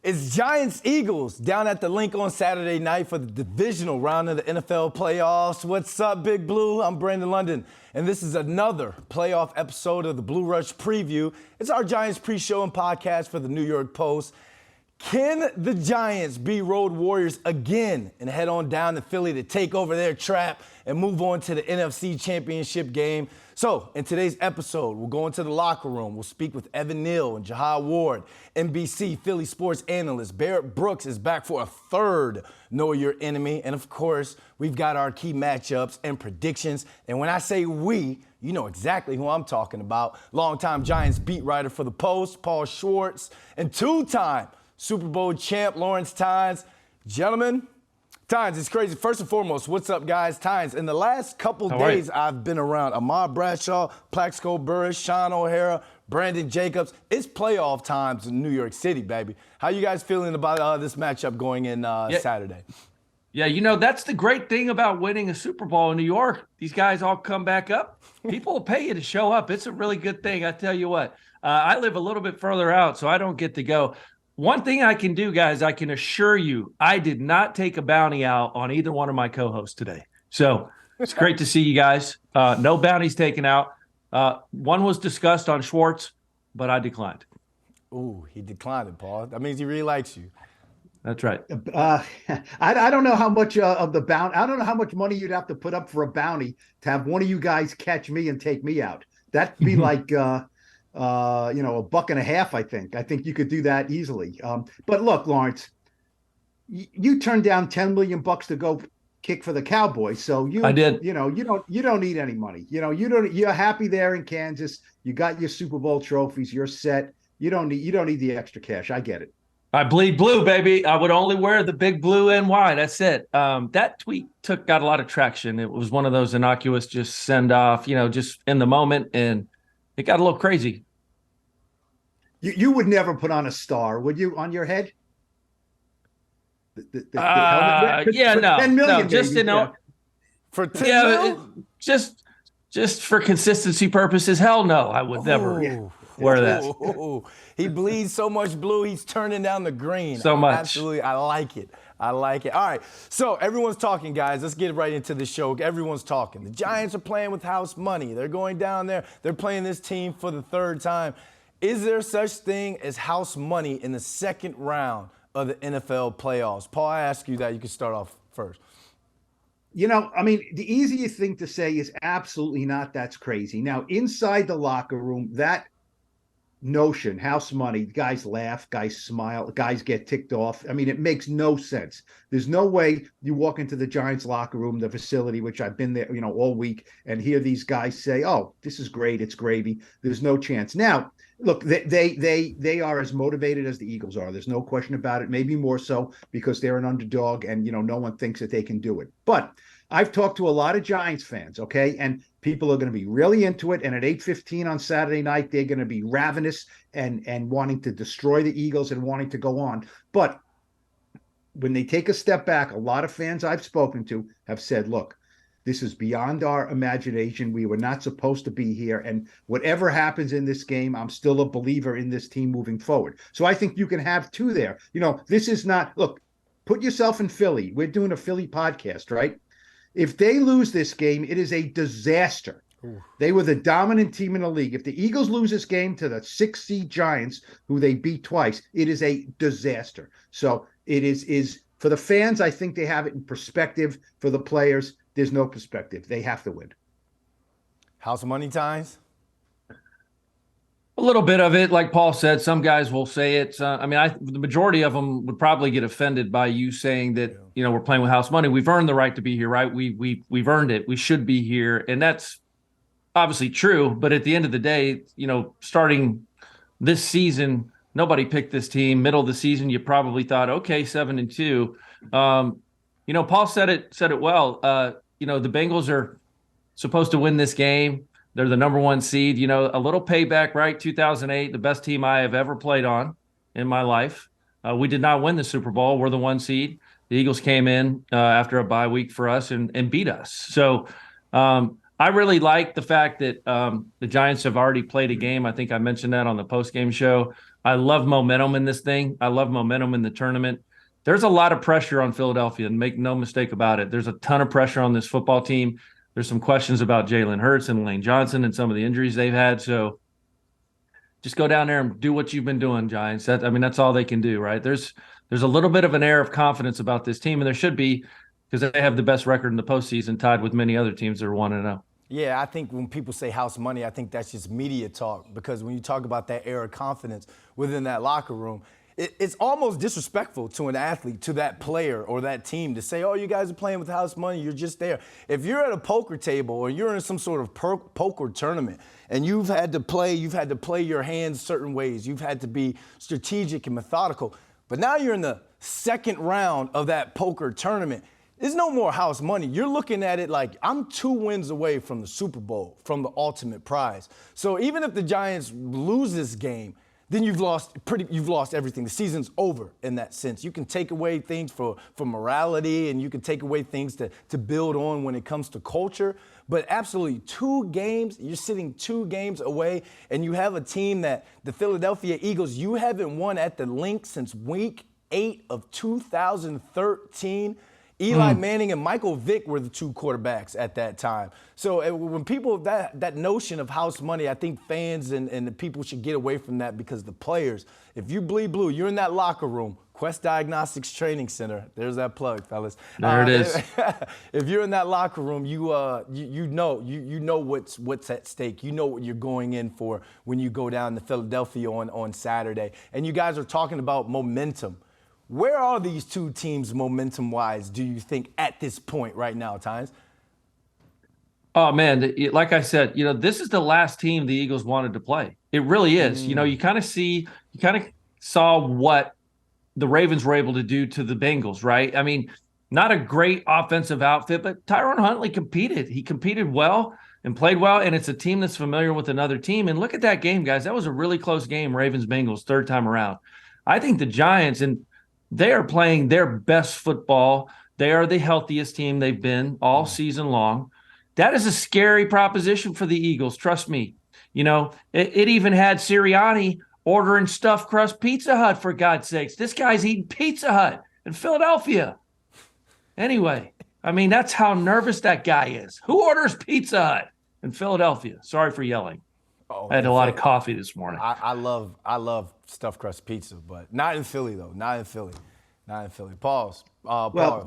It's Giants-Eagles down at the link on Saturday night for the Divisional Round of the NFL playoffs. What's up, Big Blue? I'm Brandon London, and this is another playoff episode of the Blue Rush Preview. It's our Giants pre-show and podcast for the New York Post. Can the Giants be road warriors again and head on down to Philly to take over their trap and move on to the NFC Championship game? So, in today's episode, we'll go into the locker room. We'll speak with Neal and Jihad Ward, NBC Philly sports analyst. Barrett Brooks is back for a third Know Your Enemy. And, of course, we've got our key matchups and predictions. And when I say we, you know exactly who I'm talking about. Longtime Giants beat writer for the Post, Paul Schwartz, and two-time Super Bowl champ Lawrence Tynes. Gentlemen, Tynes, it's crazy. First and foremost, what's up, guys? Tynes, in the last couple days, I've been around Ahmad Bradshaw, Plaxico Burress, Sean O'Hara, Brandon Jacobs. It's playoff times in New York City, baby. How you guys feeling about this matchup going in Saturday? Yeah, you know, that's the great thing about winning a Super Bowl in New York. These guys all come back up. People will pay you to show up. It's a really good thing, I tell you what. I live a little bit further out, so I don't get to go. One thing I can do, guys, I can assure you, I did not take a bounty out on either one of my co-hosts today. So it's great to see you guys. No bounties taken out. One was discussed on Schwartz, but I declined. Ooh, he declined it, Paul. That means he really likes you. That's right. I don't know how much of the bounty. I don't know how much money you'd have to put up for a bounty to have one of you guys catch me and take me out. That'd be like $1.50, I think. I think you could do that easily. But look, Lawrence, you turned down $10 million to go kick for the Cowboys. So I did. You don't need any money. You're happy there in Kansas. You got your Super Bowl trophies. You're set. You don't need the extra cash. I get it. I bleed blue, baby. I would only wear the big blue NY. That's it. That tweet got a lot of traction. It was one of those innocuous just send off, just in the moment, and it got a little crazy. You would never put on a star, would you, on your head? The helmet? Yeah, no. 10 million, just for 10 million? Just for consistency purposes. Hell no, I would never wear that. He bleeds so much blue, he's turning down the green. So much. Absolutely, I like it. All right, so everyone's talking, guys. Let's get right into the show. Everyone's talking. The Giants are playing with house money. They're going down there. They're playing this team for the third time. Is there such thing as house money in the second round of the NFL playoffs? Paul, I ask you that. You can start off first. The easiest thing to say is absolutely not. That's crazy. Now, inside the locker room, that notion, house money, guys laugh, guys smile, guys get ticked off. It makes no sense. There's no way you walk into the Giants locker room, the facility, which I've been there, all week, and hear these guys say, "Oh, this is great. It's gravy." There's no chance. Now, look, they are as motivated as the Eagles are. There's no question about it. Maybe more so because they're an underdog and, no one thinks that they can do it. But I've talked to a lot of Giants fans, okay? And people are going to be really into it. And at 8:15 on Saturday night, they're going to be ravenous and wanting to destroy the Eagles and wanting to go on. But when they take a step back, a lot of fans I've spoken to have said, look, this is beyond our imagination. We were not supposed to be here. And whatever happens in this game, I'm still a believer in this team moving forward. So I think you can have two there. This is not, look, put yourself in Philly. We're doing a Philly podcast, right? If they lose this game, it is a disaster. Ooh. They were the dominant team in the league. If the Eagles lose this game to the 6 seed Giants, who they beat twice, it is a disaster. So it is for the fans, I think they have it in perspective. For the players, there's no perspective. They have to win. House money times? A little bit of it, like Paul said, some guys will say it. The majority of them would probably get offended by you saying that, we're playing with house money. We've earned the right to be here, right? We've earned it. We should be here. And that's obviously true. But at the end of the day, starting this season, nobody picked this team. Middle of the season, you probably thought, okay, 7-2. Paul said it well. The Bengals are supposed to win this game. They're the number one seed. A little payback, right? 2008, the best team I have ever played on in my life. We did not win the Super Bowl. We're the one seed. The Eagles came in after a bye week for us and beat us. So I really like the fact that the Giants have already played a game. I think I mentioned that on the post-game show. I love momentum in this thing. I love momentum in the tournament. There's a lot of pressure on Philadelphia, and make no mistake about it. There's a ton of pressure on this football team. There's some questions about Jalen Hurts and Lane Johnson and some of the injuries they've had. So just go down there and do what you've been doing, Giants. That's all they can do, right? There's a little bit of an air of confidence about this team, and there should be, because they have the best record in the postseason, tied with many other teams that are 1-0. Yeah, I think when people say house money, I think that's just media talk, because when you talk about that air of confidence within that locker room, it's almost disrespectful to an athlete, to that player or that team, to say, oh, you guys are playing with house money, you're just there. If you're at a poker table or you're in some sort of poker tournament and you've had to play your hands certain ways, you've had to be strategic and methodical, but now you're in the second round of that poker tournament, there's no more house money. You're looking at it like, I'm 2 wins away from the Super Bowl, from the ultimate prize. So even if the Giants lose this game, then you've lost everything. The season's over in that sense. You can take away things for morality, and you can take away things to build on when it comes to culture. But absolutely, 2 games, you're sitting 2 games away, and you have a team that, the Philadelphia Eagles, you haven't won at the Link since week 8 of 2013. Eli Manning and Michael Vick were the 2 quarterbacks at that time. So when people, that notion of house money, I think fans and the people should get away from that, because the players, if you bleed blue, you're in that locker room, Quest Diagnostics Training Center. There's that plug, fellas. There it is. If you're in that locker room, you know what's at stake. You know what you're going in for when you go down to Philadelphia on Saturday. And you guys are talking about momentum. Where are these 2 teams momentum-wise, do you think, at this point right now, Tynes? Oh, man, like I said, this is the last team the Eagles wanted to play. It really is. You kind of saw what the Ravens were able to do to the Bengals, right? I mean, not a great offensive outfit, but Tyron Huntley competed. He competed well and played well, and it's a team that's familiar with another team. And look at that game, guys. That was a really close game, Ravens-Bengals, third time around. I think the Giants, and they are playing their best football. They are the healthiest team they've been all season long. That is a scary proposition for the Eagles. Trust me. It even had Sirianni ordering stuffed crust Pizza Hut, for God's sakes. This guy's eating Pizza Hut in Philadelphia. Anyway, that's how nervous that guy is. Who orders Pizza Hut in Philadelphia? Sorry for yelling. Oh, I had a lot of coffee this morning. I love stuffed crust pizza, but not in Philly, though. Not in Philly. Pause. Well,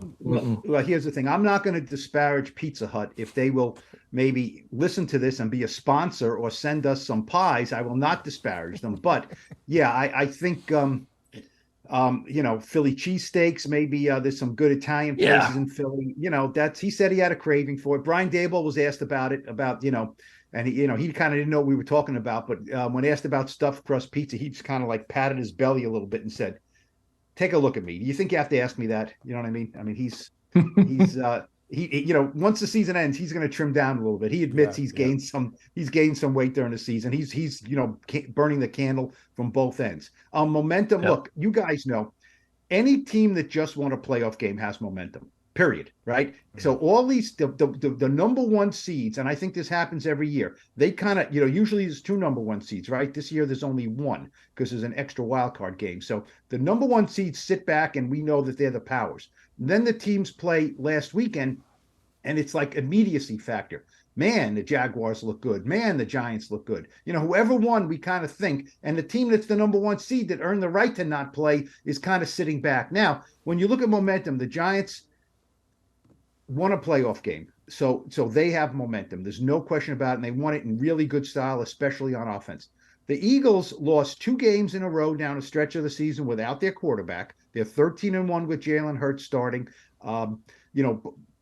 here's the thing. I'm not going to disparage Pizza Hut. If they will maybe listen to this and be a sponsor or send us some pies, I will not disparage them. But yeah, I think Philly cheesesteaks. Maybe there's some good Italian places in Philly. He said he had a craving for it. Brian Daboll was asked about it, and he kind of didn't know what we wwere talking about. But when asked about stuffed crust pizza, he just kind of like patted his belly a little bit and said, "Take a look at me. Do you think you have to ask me that?" You know what I mean? He's once the season ends, he's going to trim down a little bit. He admits he's gained some weight during the season. He's burning the candle from both ends. Momentum. Yep. Look, you guys know, any team that just won a playoff game has momentum. Period. Right. Mm-hmm. So all these the number 1 seeds, and I think this happens every year. They kind of usually there's 2 number 1 seeds. Right. This year there's only 1 because there's an extra wild card game. So the number 1 seeds sit back, and we know that they're the powers. And then the teams play last weekend, and it's like immediacy factor. Man, the Jaguars look good. Man, the Giants look good. Whoever won, we kind of think. And the team that's the number 1 seed that earned the right to not play is kind of sitting back. Now, when you look at momentum, the Giants won a playoff game. So they have momentum. There's no question about it. And they won it in really good style, especially on offense. The Eagles lost 2 games in a row down a stretch of the season without their quarterback. They're 13-1 with Jalen Hurts starting,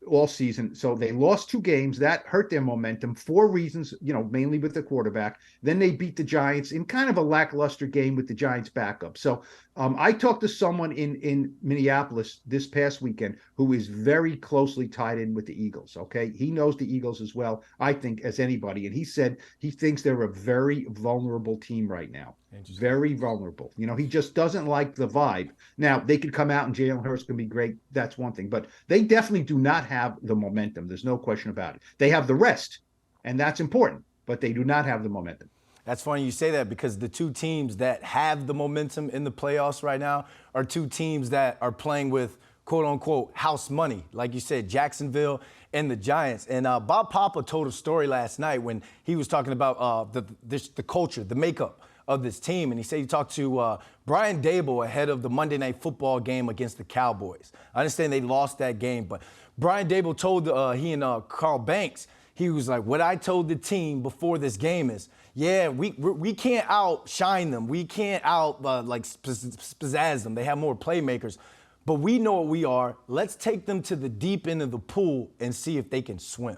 all season. So they lost 2 games. That hurt their momentum. 4 reasons, mainly with the quarterback. Then they beat the Giants in kind of a lackluster game with the Giants backup. So I talked to someone in Minneapolis this past weekend who is very closely tied in with the Eagles. Okay. He knows the Eagles as well, I think, as anybody. And he said he thinks they're a very vulnerable team right now. Very vulnerable. He just doesn't like the vibe. Now, they could come out and Jalen Hurts can be great. That's one thing. But they definitely do not have the momentum. There's no question about it. They have the rest, and that's important, but they do not have the momentum. That's funny you say that because the two teams that have the momentum in the playoffs right now are two teams that are playing with quote-unquote house money. Like you said, Jacksonville and the Giants. And Bob Papa told a story last night when he was talking about the culture, the makeup of this team. And he said he talked to Brian Dable ahead of the Monday Night Football game against the Cowboys. I understand they lost that game, but Brian Dable told he and Carl Banks, he was like, what I told the team before this game is, yeah, we can't outshine them. We can't spazazz them. They have more playmakers. But we know what we are. Let's take them to the deep end of the pool and see if they can swim.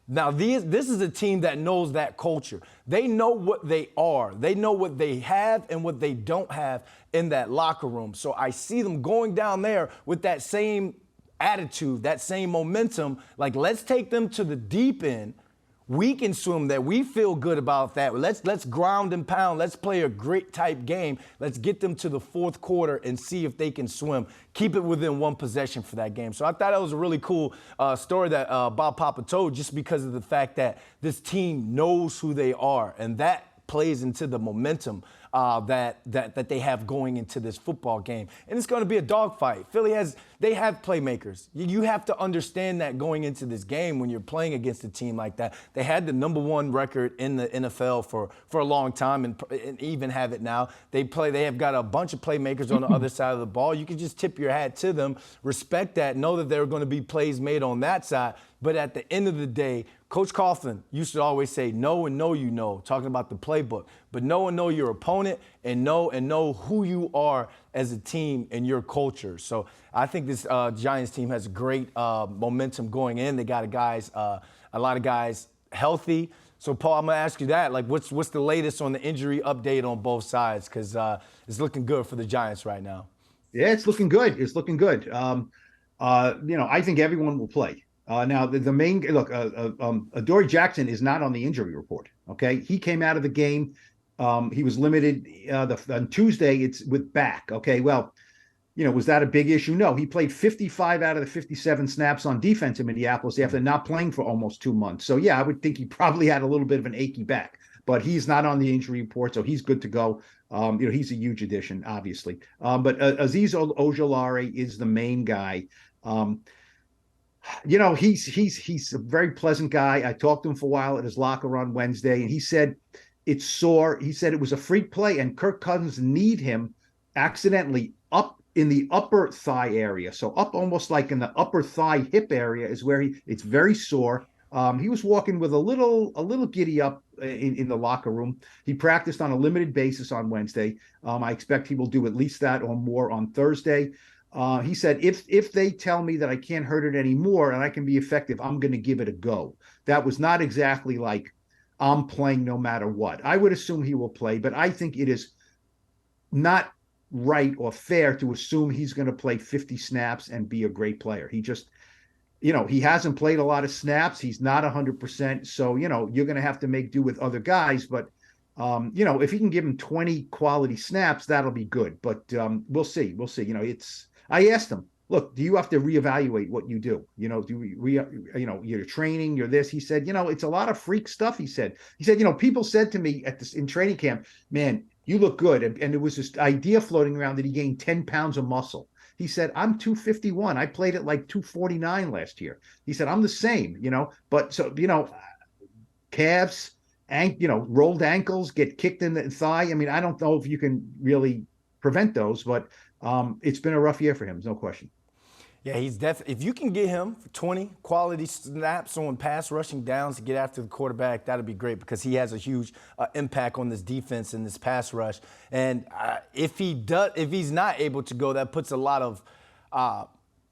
Now, this is a team that knows that culture. They know what they are. They know what they have and what they don't have in that locker room. So I see them going down there with that same attitude, that same momentum. Like, let's take them to the deep end. We can swim there. We feel good about that. Let's ground and pound. Let's play a grit type game. Let's get them to the fourth quarter and see if they can swim. Keep it within one possession for that game. So I thought that was a really cool story that Bob Papa told, just because of the fact that this team knows who they are, and that plays into the momentum that they have going into this football game. And it's going to be a dogfight. They have playmakers. You have to understand that going into this game when you're playing against a team like that. They had the #1 record in the NFL for a long time and even have it now. They have got a bunch of playmakers on the other side of the ball. You can just tip your hat to them, respect that, know that there are going to be plays made on that side. But at the end of the day, Coach Coughlin used to always say, know and know you know, talking about the playbook. But know and know your opponent and know who you are as a team and your culture. So I think this Giants team has great momentum going in. They got a lot of guys healthy. So, Paul, I'm going to ask you that. Like, what's the latest on the injury update on both sides? Because it's looking good for the Giants right now. Yeah, it's looking good. It's looking good. I think everyone will play. Now, the main look, Adoree Jackson is not on the injury report. Okay, he came out of the game. He was limited on Tuesday. It's with back. Okay, well, was that a big issue? No, he played 55 out of the 57 snaps on defense in Minneapolis after not playing for almost 2 months. So yeah, I would think he probably had a little bit of an achy back, but he's not on the injury report, so he's good to go. He's a huge addition, obviously. But Azeez Ojulari is the main guy. He's a very pleasant guy. I talked to him for a while at his locker on Wednesday, and he said it's sore. He said it was a freak play, and Kirk Cousins kneed him accidentally up in the upper thigh area. So up almost like in the upper thigh hip area is where it's very sore. He was walking with a little giddy up in the locker room. He practiced on a limited basis on Wednesday. I expect he will do at least that or more on Thursday. He said, if they tell me that I can't hurt it anymore and I can be effective, I'm going to give it a go. That was not exactly like I'm playing no matter what. I would assume he will play, but I think it is not right or fair to assume he's going to play 50 snaps and be a great player. He just, he hasn't played a lot of snaps. He's not 100%. So, you're going to have to make do with other guys. But, if you can give him 20 quality snaps, that'll be good. But we'll see. We'll see. I asked him, look, do you have to reevaluate what you do? You're training, you're this. He said, it's a lot of freak stuff. He said, people said to me in training camp, man, you look good. And there was this idea floating around that he gained 10 pounds of muscle. He said, I'm 251. I played at like 249 last year. He said, I'm the same, but so, calves, rolled ankles, get kicked in the thigh. I mean, I don't know if you can really prevent those, but it's been a rough year for him. There's no question. Yeah, he's definitely. If you can get him 20 quality snaps on pass rushing downs to get after the quarterback, that'd be great because he has a huge impact on this defense and this pass rush. And if he's not able to go, that puts a lot of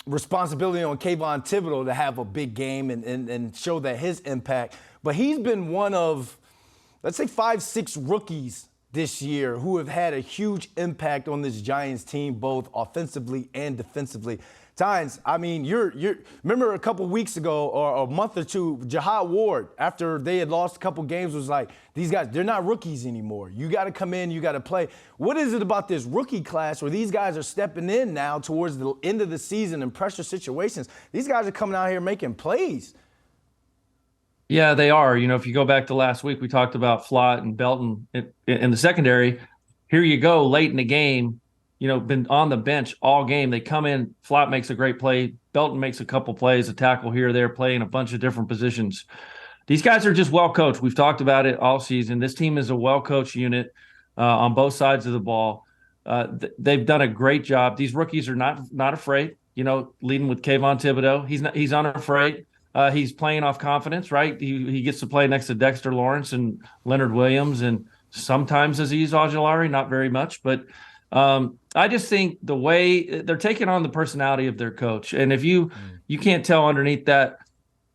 responsibility on Kayvon Thibodeau to have a big game and show that his impact. But he's been one of, let's say, 5-6 rookies this year who have had a huge impact on this Giants team, both offensively and defensively. Tynes, I mean, you're remember a couple weeks ago or a month or two, Jihad Ward, after they had lost a couple games, was like, these guys, they're not rookies anymore. You got to come in, you got to play. What is it about this rookie class where these guys are stepping in now towards the end of the season in pressure situations? These guys are coming out here making plays. Yeah, they are. If you go back to last week, we talked about Flott and Belton in the secondary. Here you go, late in the game, been on the bench all game. They come in, Flott makes a great play, Belton makes a couple plays, a tackle here or there, playing a bunch of different positions. These guys are just well coached. We've talked about it all season. This team is a well coached unit on both sides of the ball. They've done a great job. These rookies are not afraid. Leading with Kayvon Thibodeau, he's unafraid. He's playing off confidence, right? He gets to play next to Dexter Lawrence and Leonard Williams and sometimes Azeez Ojulari, not very much. But I just think the way they're taking on the personality of their coach. And if you can't tell underneath that,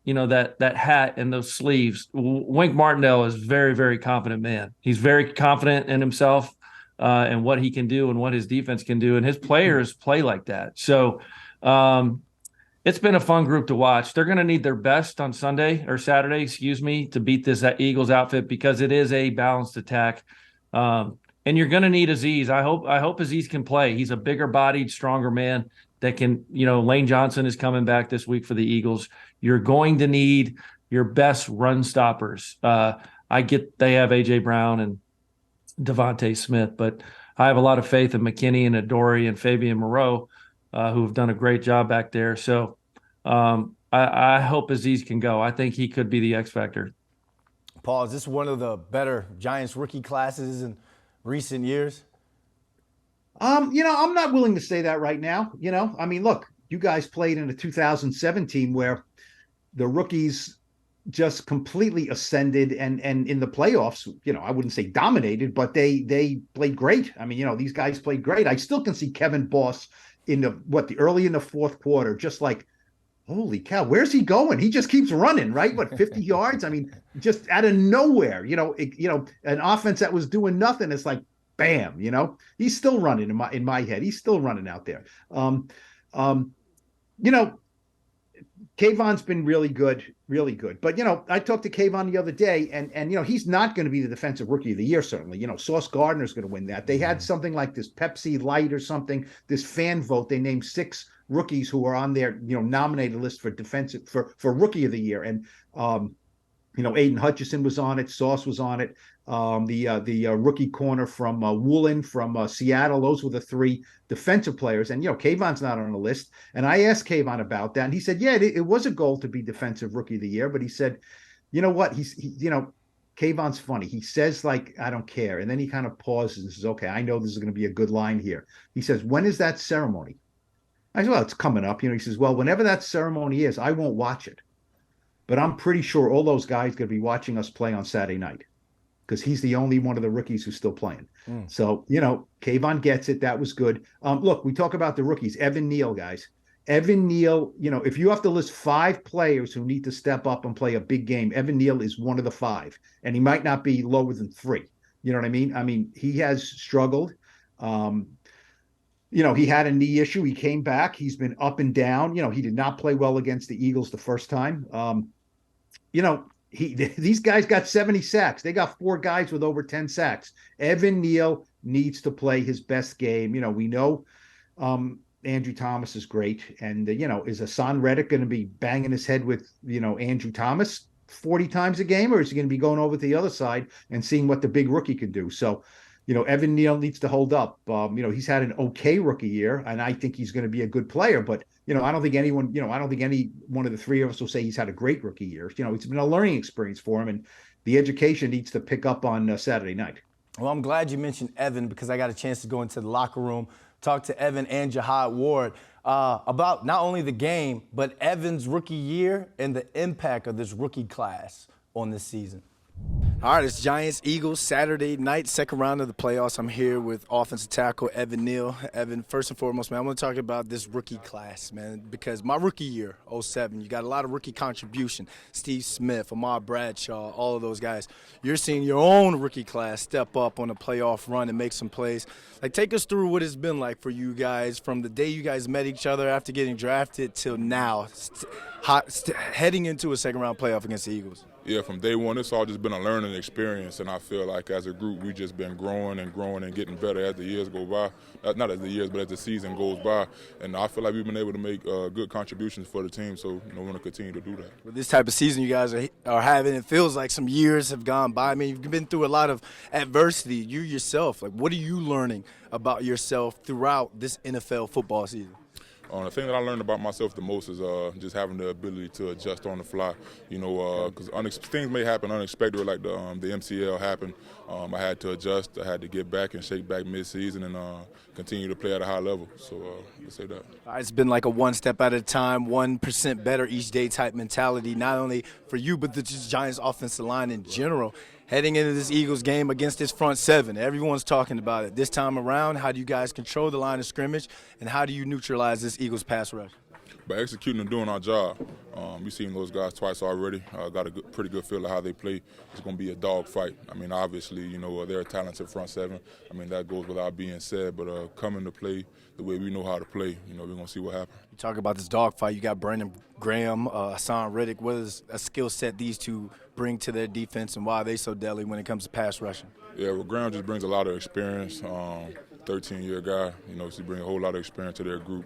that hat and those sleeves, Wink Martindale is very, very confident man. He's very confident in himself and what he can do and what his defense can do. And his players play like that. So, it's been a fun group to watch. They're going to need their best on Saturday, to beat this Eagles outfit because it is a balanced attack. And you're going to need Azeez. I hope Azeez can play. He's a bigger bodied, stronger man that can, Lane Johnson is coming back this week for the Eagles. You're going to need your best run stoppers. They have A.J. Brown and Devontae Smith, but I have a lot of faith in McKinney and Adoree and Fabian Moreau, who have done a great job back there. So I hope Azeez can go. I think he could be the X factor. Paul, is this one of the better Giants rookie classes in recent years? I'm not willing to say that right now. Look, you guys played in a 2017 where the rookies just completely ascended and in the playoffs, I wouldn't say dominated, but they played great. These guys played great. I still can see Kevin Boss early in the fourth quarter, just like, holy cow, where's he going? He just keeps running, right? 50 yards? Just out of nowhere, an offense that was doing nothing. It's like, bam, he's still running in my head. He's still running out there. Kayvon's been really good. But, I talked to Kayvon the other day and he's not going to be the defensive rookie of the year, certainly. Sauce Gardner's going to win that. They had something like this Pepsi Light or something, this fan vote. They named 6 rookies who are on their, nominated list for rookie of the year. And, Aiden Hutchinson was on it. Sauce was on it. The rookie corner from Woolen from Seattle. Those were the 3 defensive players. And, Kayvon's not on the list. And I asked Kayvon about that. And he said, yeah, it was a goal to be defensive rookie of the year. But he said, you know what? Kayvon's funny. He says, like, I don't care. And then he kind of pauses and says, okay, I know this is going to be a good line here. He says, when is that ceremony? I said, well, it's coming up. He says, well, whenever that ceremony is, I won't watch it. But I'm pretty sure all those guys are going to be watching us play on Saturday night because he's the only one of the rookies who's still playing. So, Kayvon gets it. That was good. Look, we talk about the rookies. Evan Neal, guys. Evan Neal, if you have to list 5 players who need to step up and play a big game, Evan Neal is one of the 5. And he might not be lower than 3. You know what I mean? He has struggled. He had a knee issue. He came back. He's been up and down. He did not play well against the Eagles the first time. These guys got 70 sacks. They got 4 guys with over 10 sacks. Evan Neal needs to play his best game. We know Andrew Thomas is great. And, is Hassan Reddick going to be banging his head with, Andrew Thomas 40 times a game? Or is he going to be going over to the other side and seeing what the big rookie can do? So, Evan Neal needs to hold up. He's had an okay rookie year, and I think he's going to be a good player. But, I don't think any one of the 3 of us will say he's had a great rookie year. It's been a learning experience for him, and the education needs to pick up on Saturday night. Well, I'm glad you mentioned Evan because I got a chance to go into the locker room, talk to Evan and Jihad Ward about not only the game, but Evan's rookie year and the impact of this rookie class on this season. All right, it's Giants-Eagles Saturday night, second round of the playoffs. I'm here with offensive tackle Evan Neal. Evan, first and foremost, man, I want to talk about this rookie class, man, because my rookie year, 07, you got a lot of rookie contribution. Steve Smith, Ahmad Bradshaw, all of those guys. You're seeing your own rookie class step up on a playoff run and make some plays. Take us through what it's been like for you guys from the day you guys met each other after getting drafted till now, heading into a second round playoff against the Eagles. Yeah, from day one, it's all just been a learning experience, and I feel like as a group, we've just been growing and getting better as the years go by. Not as the years, but as the season goes by. And I feel like we've been able to make good contributions for the team, so we want to continue to do that. With this type of season you guys are having, it feels like some years have gone by. I mean, you've been through a lot of adversity. You yourself, like, what are you learning about yourself throughout this NFL football season? The thing that I learned about myself the most is just having the ability to adjust on the fly. Because things may happen unexpected, like the MCL happened. I had to adjust. I had to get back and shake back mid-season and continue to play at a high level. So let's say that. It's been like a one step at a time, 1% better each day type mentality, not only for you but the Giants offensive line in general. Heading into this Eagles game against this front seven, everyone's talking about it. This time around, how do you guys control the line of scrimmage, and how do you neutralize this Eagles pass rush? By executing and doing our job. We've seen those guys twice already. Got a pretty good feel of how they play. It's going to be a dog fight. I mean, obviously, they're a talented front seven. I mean, that goes without being said. But coming to play the way we know how to play, we're going to see what happens. You talk about this dog fight. You got Brandon Graham, Hassan Riddick. What is a skill set these two bring to their defense, and why are they so deadly when it comes to pass rushing? Yeah, well, Graham just brings a lot of experience. 13-year guy, so he brings a whole lot of experience to their group.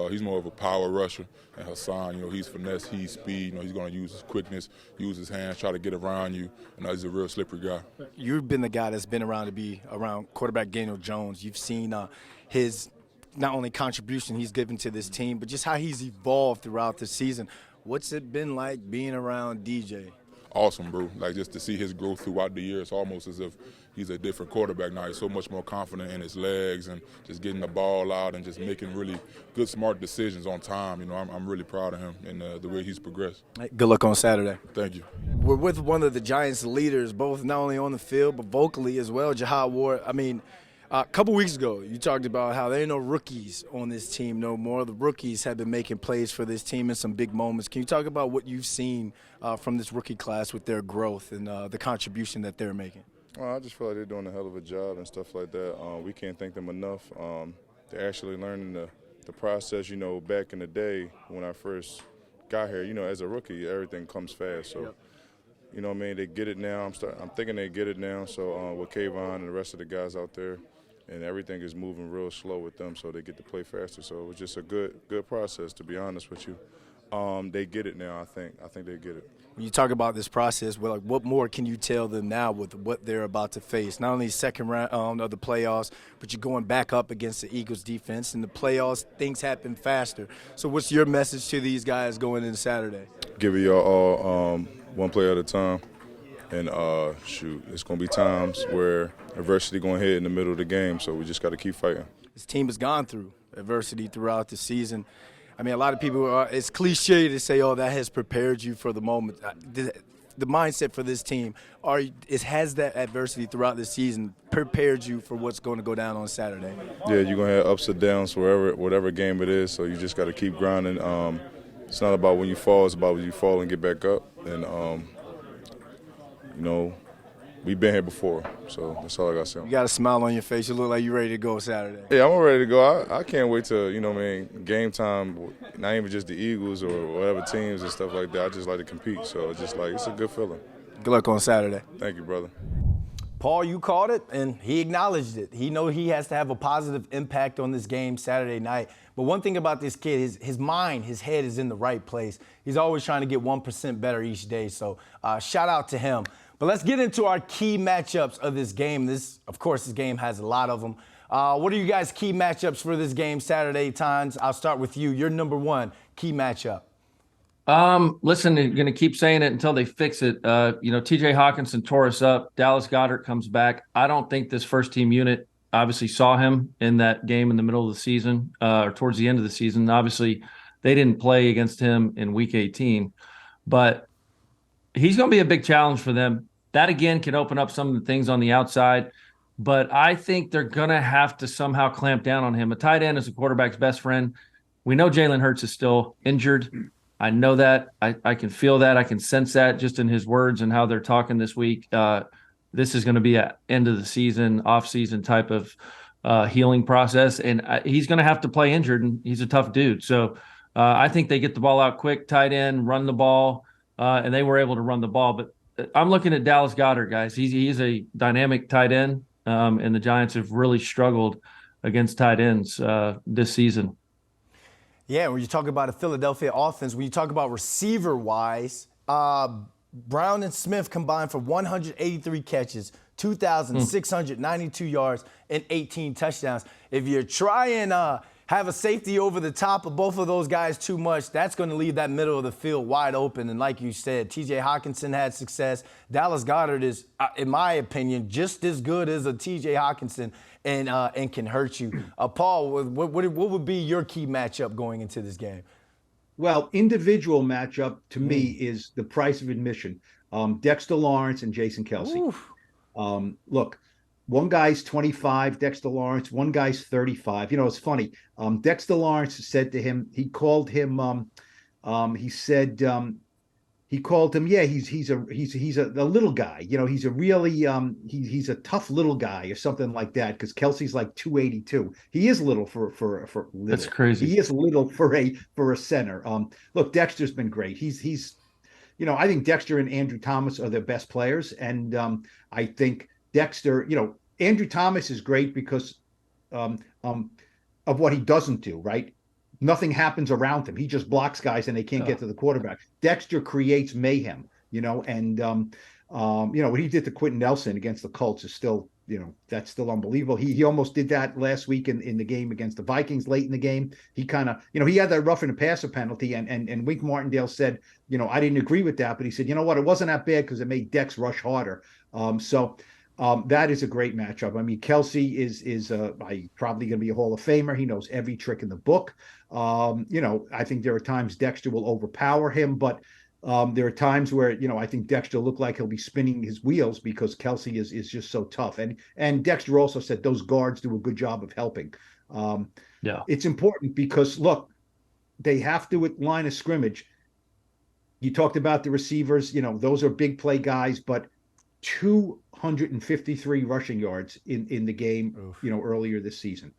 He's more of a power rusher, and Hassan, he's finesse, he's speed. He's going to use his quickness, use his hands, try to get around you. He's a real slippery guy. You've been the guy that's been around to be around quarterback Daniel Jones. You've seen his not only contribution he's given to this team, but just how he's evolved throughout the season. What's it been like being around DJ? Awesome, bro. Like, just to see his growth throughout the year, it's almost as if he's a different quarterback now. He's so much more confident in his legs and just getting the ball out and just making really good, smart decisions on time. I'm really proud of him and the way he's progressed. Good luck on Saturday. Thank you. We're with one of the Giants' leaders, both not only on the field but vocally as well, Jihad Ward. I mean, a couple weeks ago, you talked about how there ain't no rookies on this team no more. The rookies have been making plays for this team in some big moments. Can you talk about what you've seen from this rookie class with their growth and the contribution that they're making? Well, I just feel like they're doing a hell of a job and stuff like that. We can't thank them enough. They're actually learning the process. Back in the day when I first got here, as a rookie, everything comes fast. So, yep. They get it now. I'm thinking they get it now. So with Kayvon and the rest of the guys out there, and everything is moving real slow with them, so they get to play faster. So it was just a good process, to be honest with you. They get it now, I think. I think they get it. When you talk about this process, what more can you tell them now with what they're about to face? Not only second round of the playoffs, but you're going back up against the Eagles defense. In the playoffs, things happen faster. So what's your message to these guys going into Saturday? Give it your all, one play at a time. And, it's going to be times where adversity going to hit in the middle of the game, so we just got to keep fighting. This team has gone through adversity throughout the season. I mean, a lot of people, it's cliche to say, that has prepared you for the moment. The mindset for this team, has that adversity throughout the season prepared you for what's going to go down on Saturday? Yeah, you're going to have ups and downs whatever game it is, so you just got to keep grinding. It's not about when you fall, it's about when you fall and get back up. And, we've been here before, so that's all I got to say. You got a smile on your face. You look like you're ready to go Saturday. Yeah, I'm ready to go. I can't wait till, game time, not even just the Eagles or whatever teams and stuff like that. I just like to compete, so it's a good feeling. Good luck on Saturday. Thank you, brother. Paul, you called it, and he acknowledged it. He knows he has to have a positive impact on this game Saturday night. But one thing about this kid, his mind, his head is in the right place. He's always trying to get 1% better each day, so shout out to him. But let's get into our key matchups of this game. This game has a lot of them. What are you guys' key matchups for this game Saturday, Tynes? I'll start with you. Your number one key matchup. Listen, they're going to keep saying it until they fix it. TJ Hawkinson tore us up. Dallas Goedert comes back. I don't think this first-team unit obviously saw him in that game in the middle of the season or towards the end of the season. Obviously, they didn't play against him in Week 18. But he's going to be a big challenge for them. That, again, can open up some of the things on the outside. But I think they're going to have to somehow clamp down on him. A tight end is a quarterback's best friend. We know Jalen Hurts is still injured. I know that. I can feel that. I can sense that just in his words and how they're talking this week. This is going to be an end of the season, off-season type of healing process. And he's going to have to play injured, and he's a tough dude. So I think they get the ball out quick, tight end, run the ball. And they were able to run the ball. But I'm looking at Dallas Goedert, guys. He's a dynamic tight end, and the Giants have really struggled against tight ends this season. Yeah, when you talk about a Philadelphia offense, when you talk about receiver-wise, Brown and Smith combined for 183 catches, 2,692 yards, and 18 touchdowns. If you try and have a safety over the top of both of those guys too much, that's going to leave that middle of the field wide open. And like you said, T.J. Hockenson had success. Dallas Goedert is, in my opinion, just as good as a T.J. Hockenson and can hurt you. Paul, what would be your key matchup going into this game? Well, individual matchup to me is the price of admission. Dexter Lawrence and Jason Kelce. Look, one guy's 25, Dexter Lawrence. One guy's 35. You know, it's funny. Dexter Lawrence said to him, he called him. He called him. Yeah, he's a little guy. You know, he's a really he's a tough little guy or something like that. Because Kelsey's like 282. He is little for little. That's crazy. He is little for a center. Look, Dexter's been great. He's you know, I think Dexter and Andrew Thomas are their best players, and I think Dexter, you know, Andrew Thomas is great because of what he doesn't do, right? Nothing happens around him. He just blocks guys and they can't get to the quarterback. Dexter creates mayhem, you know, and you know, what he did to Quentin Nelson against the Colts is still, you know, that's still unbelievable. He almost did that last week in the game against the Vikings late in the game. He kind of, you know, he had that roughing the passer penalty, and Wink Martindale said, you know, I didn't agree with that, but he said, you know what, it wasn't that bad because it made Dex rush harder. That is a great matchup. I mean, Kelce is probably going to be a Hall of Famer. He knows every trick in the book. You know, I think there are times Dexter will overpower him, but there are times where, you know, I think Dexter looked like he'll be spinning his wheels because Kelce is just so tough. And Dexter also said those guards do a good job of helping. It's important because, look, they have to at line of scrimmage. You talked about the receivers, you know, those are big play guys, but 253 rushing yards in the game, you know, earlier this season.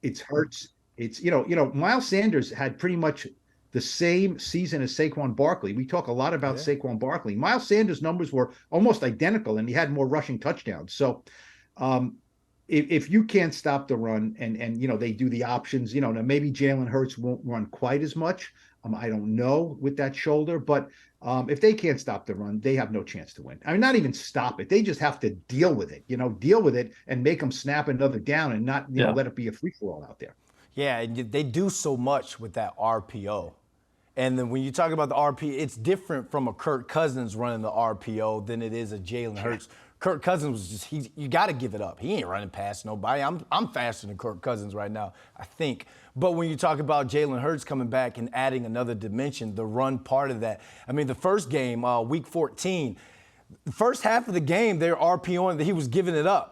It's Hurts. It's, you know, Miles Sanders had pretty much the same season as Saquon Barkley. We talk a lot about Saquon Barkley. Miles Sanders' numbers were almost identical, and he had more rushing touchdowns. So if you can't stop the run and you know, they do the options, you know, now maybe Jalen Hurts won't run quite as much. I don't know with that shoulder, but if they can't stop the run, they have no chance to win. I mean, not even stop it. They just have to deal with it, you know, and make them snap another down and not, you know, let it be a free-for-all out there. Yeah, they do so much with that RPO. And then when you talk about the RPO, it's different from a Kirk Cousins running the RPO than it is a Jalen Hurts. Kirk Cousins was just, you got to give it up. He ain't running past nobody. I'm faster than Kirk Cousins right now, I think. But when you talk about Jalen Hurts coming back and adding another dimension, the run part of that. I mean, the first game, week 14, the first half of the game, they were RPOing, he was giving it up.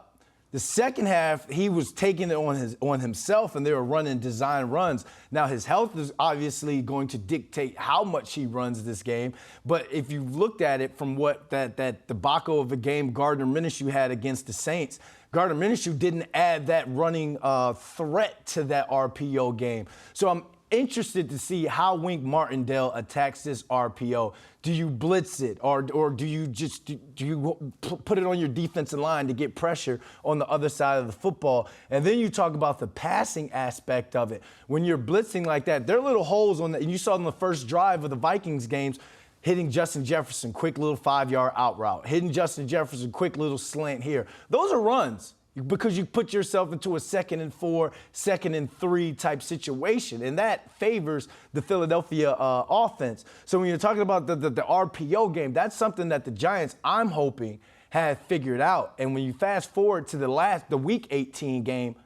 The second half, he was taking it on himself, and they were running design runs. Now, his health is obviously going to dictate how much he runs this game. But if you looked at it from what that debacle of a game Gardner Minshew had against the Saints, Gardner Minshew didn't add that running threat to that RPO game. So I'm interested to see how Wink Martindale attacks this RPO. Do you blitz it, or do you just do you put it on your defensive line to get pressure on the other side of the football? And then you talk about the passing aspect of it. When you're blitzing like that, there are little holes on that. And you saw in the first drive of the Vikings games, hitting Justin Jefferson, quick little 5-yard out route. Hitting Justin Jefferson, quick little slant here. Those are runs because you put yourself into a 2nd and 4, 2nd and 3 type situation, and that favors the Philadelphia offense. So when you're talking about the RPO game, that's something that the Giants, I'm hoping, have figured out. And when you fast forward to the Week 18 game,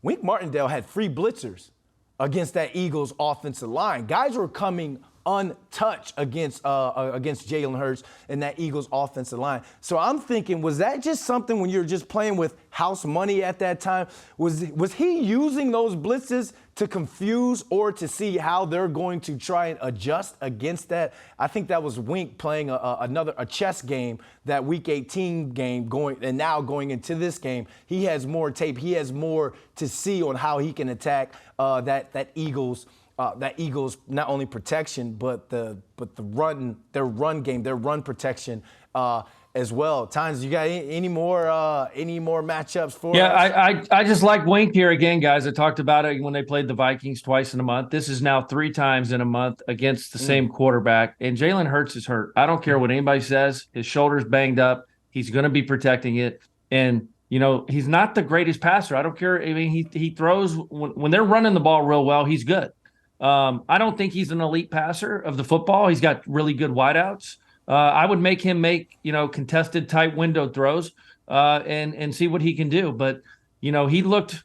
Wink Martindale had free blitzers against that Eagles offensive line. Guys were coming untouched against Jalen Hurts and that Eagles offensive line. So I'm thinking, was that just something when you're just playing with house money at that time? Was he using those blitzes to confuse or to see how they're going to try and adjust against that? I think that was Wink playing a chess game, that Week 18 game going into this game. He has more tape. He has more to see on how he can attack that Eagles that Eagles not only protection but their run game, their run protection as well. Tynes, you got any more matchups for us? Yeah, I just like Wink here again, guys. I talked about it when they played the Vikings twice in a month. This is now 3 times in a month against the same quarterback. And Jalen Hurts is hurt. I don't care what anybody says. His shoulder's banged up. He's going to be protecting it. And, he's not the greatest passer. I don't care. I mean, he throws when they're running the ball real well, he's good. I don't think he's an elite passer of the football. He's got really good wideouts. I would make him make, contested tight window throws and see what he can do. But, he looked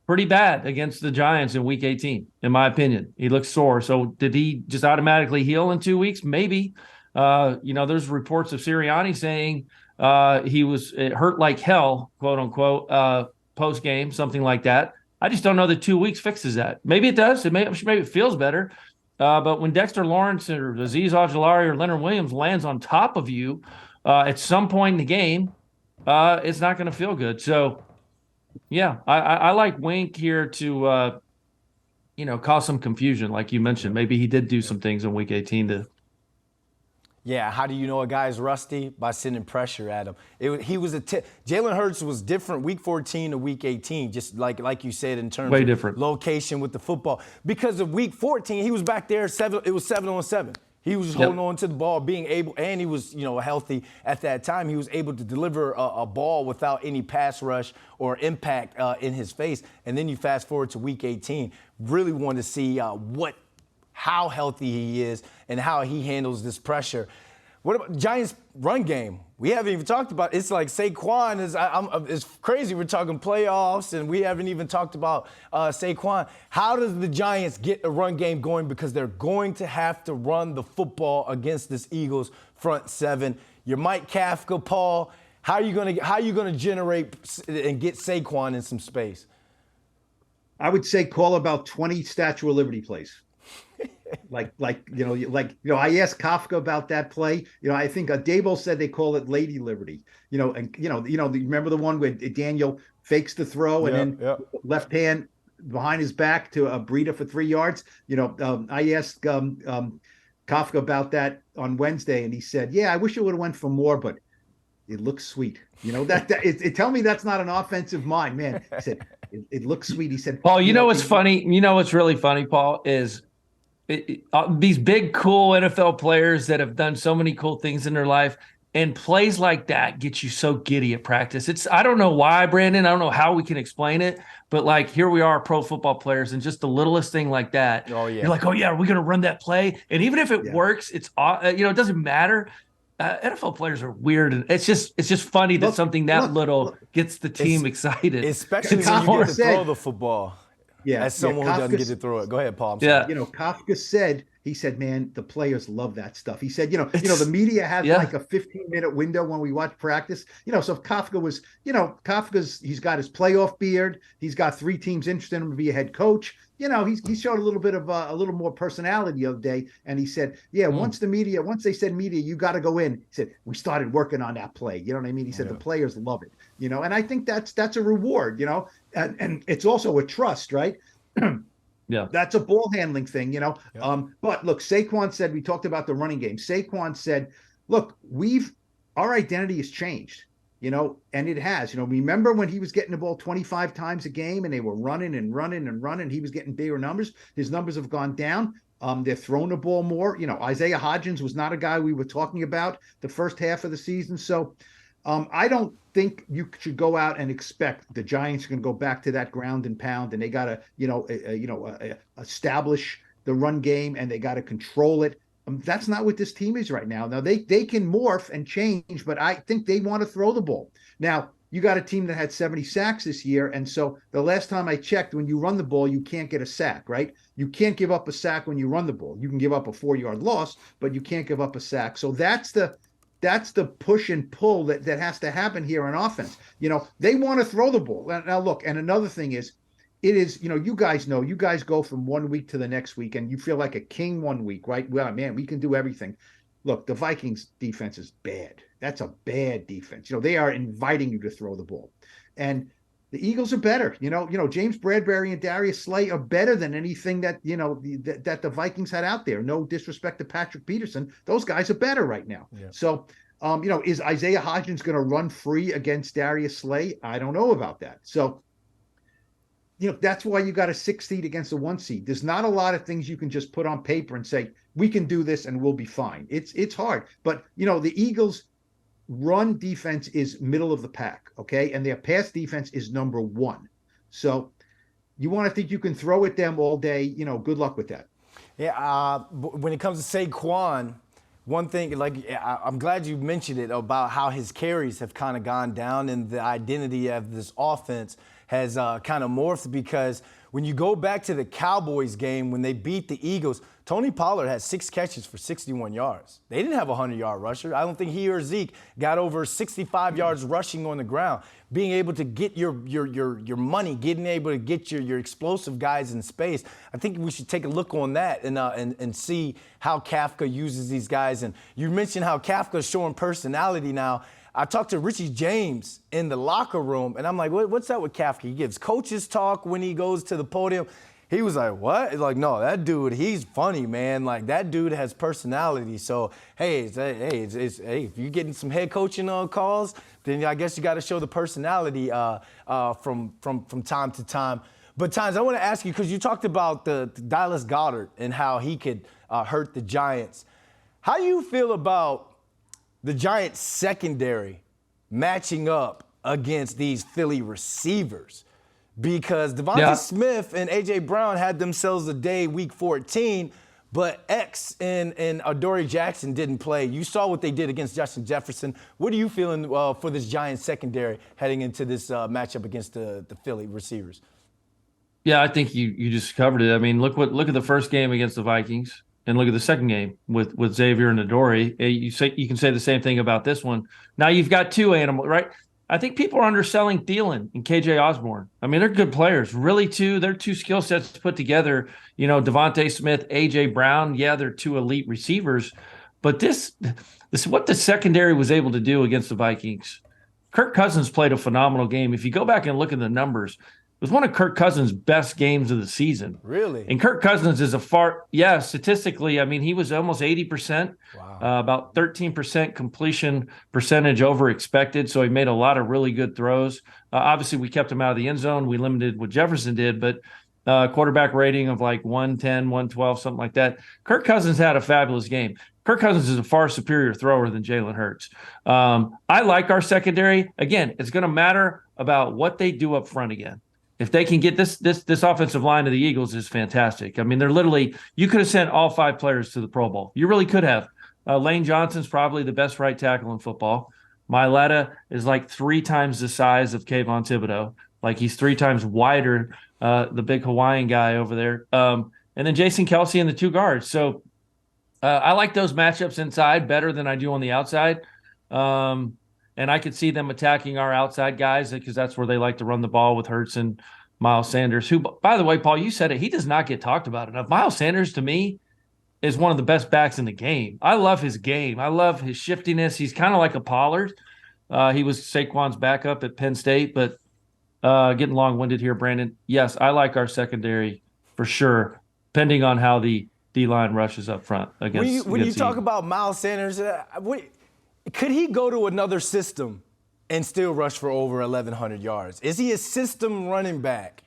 pretty bad against the Giants in week 18, in my opinion. He looked sore. So did he just automatically heal in 2 weeks? Maybe. There's reports of Sirianni saying he was hurt like hell, quote unquote, post game, something like that. I just don't know that 2 weeks fixes that. Maybe it does. Maybe it feels better. But when Dexter Lawrence or Azeez Ojulari or Leonard Williams lands on top of you at some point in the game, it's not going to feel good. So, yeah, I like Wink here to, cause some confusion, like you mentioned. Maybe he did do some things in Week 18 to. Yeah, how do you know a guy's rusty? By sending pressure at him. Jalen Hurts was different Week 14 to Week 18, just like you said in terms Way of different. Location with the football. Because of Week 14, he was back there it was 7-on-7. He was holding on to the ball, being able, and he was healthy at that time. He was able to deliver a ball without any pass rush or impact in his face. And then you fast forward to Week 18, really want to see how healthy he is and how he handles this pressure. What about Giants' run game? We haven't even talked about it. It's like Saquon it's crazy. We're talking playoffs, and we haven't even talked about Saquon. How does the Giants get a run game going? Because they're going to have to run the football against this Eagles front seven. Your Mike Kafka, Paul. How are you gonna generate and get Saquon in some space? I would say call about 20 Statue of Liberty plays. I asked Kafka about that play. I think Dable said they call it Lady Liberty. Remember the one where Daniel fakes the throw and then left hand behind his back to Breida for 3 yards. I asked Kafka about that on Wednesday, and he said, "Yeah, I wish it would have went for more, but it looks sweet." Tell me that's not an offensive mind, man. He said it looks sweet. He said, Paul, what's funny? What's really funny, Paul, is these big, cool NFL players that have done so many cool things in their life, and plays like that get you so giddy at practice. I don't know why, Brandon. I don't know how we can explain it, but here we are, pro football players, and just the littlest thing like that. Oh yeah, you're like, oh yeah, are we going to run that play? And even if it works, it's it doesn't matter. NFL players are weird, and it's just funny that something that little gets the team excited, especially when you get to throw the football. Yeah, as someone who doesn't get to throw it. Go ahead, Paul. Kafka said, man, the players love that stuff. He said, the media has like a 15-minute window when we watch practice. So if Kafka was, he's got his playoff beard. He's got 3 teams interested in him to be a head coach. He showed a little bit of a little more personality the other day. And he said, once they said media, you got to go in. He said, we started working on that play. You know what I mean? He said, the players love it, and I think that's a reward, and it's also a trust, right? Yeah, that's a ball handling thing, But look, Saquon said, we talked about the running game. Saquon said, look, our identity has changed, and it has. Remember when he was getting the ball 25 times a game and they were running and running and running, he was getting bigger numbers. His numbers have gone down. They're throwing the ball more. Isaiah Hodgins was not a guy we were talking about the first half of the season. So I don't think you should go out and expect the Giants are going to go back to that ground and pound, and they got to, establish the run game, and they got to control it. That's not what this team is right now. Now they can morph and change, but I think they want to throw the ball. Now you got a team that had 70 sacks this year, and so the last time I checked, when you run the ball, you can't get a sack, right? You can't give up a sack when you run the ball. You can give up a 4-yard loss, but you can't give up a sack. So that's the push and pull that has to happen here on offense. They want to throw the ball. Now, look, and another thing is, you guys go from 1 week to the next week, and you feel like a king 1 week, right? Well, man, we can do everything. Look, the Vikings defense is bad. That's a bad defense. They are inviting you to throw the ball. And The Eagles are better. James Bradbury and Darius Slay are better than anything that that the Vikings had out there. No disrespect to Patrick Peterson, those guys are better right now. Yeah. So, is Isaiah Hodgins going to run free against Darius Slay? I don't know about that. So, that's why you got a 6 seed against a 1 seed. There's not a lot of things you can just put on paper and say we can do this and we'll be fine. It's hard, but the Eagles' run defense is middle of the pack, okay? And their pass defense is number 1. So you want to think you can throw at them all day, good luck with that. Yeah, when it comes to Saquon, one thing, I'm glad you mentioned it about how his carries have kind of gone down and the identity of this offense has kind of morphed, because when you go back to the Cowboys game when they beat the Eagles, Tony Pollard had 6 catches for 61 yards. They didn't have a 100-yard rusher. I don't think he or Zeke got over 65 yards rushing on the ground. Being able to get your money, getting able to get your explosive guys in space. I think we should take a look on that and see how Kafka uses these guys. And you mentioned how Kafka is showing personality now. I talked to Richie James in the locker room, and I'm like, what's up with Kafka? He gives coaches talk when he goes to the podium. He was like, what? Like, no, that dude, he's funny, man. Like, that dude has personality. So, hey, if you're getting some head coaching calls, then I guess you got to show the personality from time to time. But, Tynes, I want to ask you, because you talked about the Dallas Goedert and how he could hurt the Giants. How do you feel about the Giants secondary matching up against these Philly receivers? Because Devontae Smith and A.J. Brown had themselves a day week 14, but X and Adoree Jackson didn't play. You saw what they did against Justin Jefferson. What are you feeling for this Giants secondary heading into this matchup against the Philly receivers? Yeah, I think you just covered it. I mean, look at the first game against the Vikings. And look at the second game with Xavier and Adoree. You can say the same thing about this one. Now you've got 2 animals, right? I think people are underselling Thielen and KJ Osborne. I mean, they're good players. Really, they're 2 skill sets put together. Devontae Smith, A.J. Brown, yeah, they're 2 elite receivers. But this is what the secondary was able to do against the Vikings. Kirk Cousins played a phenomenal game. If you go back and look at the numbers, it was one of Kirk Cousins' best games of the season. Really? And Kirk Cousins is statistically, I mean, he was almost 80%, about 13% completion percentage over expected. So he made a lot of really good throws. Obviously, we kept him out of the end zone. We limited what Jefferson did, but quarterback rating of like 110, 112, something like that. Kirk Cousins had a fabulous game. Kirk Cousins is a far superior thrower than Jalen Hurts. I like our secondary. Again, it's going to matter about what they do up front again. If they can get this offensive line of the Eagles is fantastic. I mean, they're literally – you could have sent all 5 players to the Pro Bowl. You really could have. Lane Johnson's probably the best right tackle in football. Mailata is like 3 times the size of Kayvon Thibodeau. Like he's 3 times wider, the big Hawaiian guy over there. And then Jason Kelce and the 2 guards. So I like those matchups inside better than I do on the outside. And I could see them attacking our outside guys because that's where they like to run the ball with Hurts and Miles Sanders, who, by the way, Paul, you said it, he does not get talked about enough. Miles Sanders, to me, is one of the best backs in the game. I love his game. I love his shiftiness. He's kind of like a Pollard. He was Saquon's backup at Penn State, but getting long-winded here, Brandon. Yes, I like our secondary for sure, depending on how the D-line rushes up front against When you talk about Miles Sanders, could he go to another system and still rush for over 1,100 yards? Is he a system running back?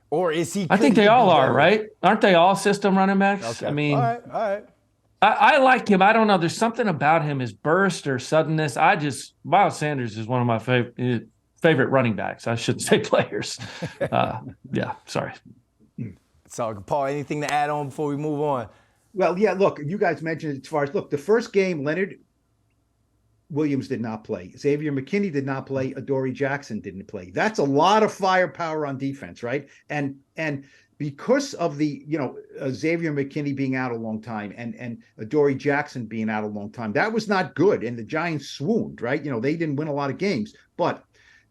Or is he? I think they all are, right? Aren't they all system running backs? Okay. I mean, all right. I like him. I don't know. There's something about him, his burst or suddenness. Miles Sanders is one of my favorite running backs. I shouldn't say players. Yeah, sorry. So, Paul, anything to add on before we move on? Well, yeah, look, you guys mentioned it as far as, the first game, Leonard Williams did not play. Xavier McKinney did not play. Adoree Jackson didn't play. That's a lot of firepower on defense, right? And because of the, Xavier McKinney being out a long time and Adoree Jackson being out a long time, that was not good. And the Giants swooned, right? They didn't win a lot of games, but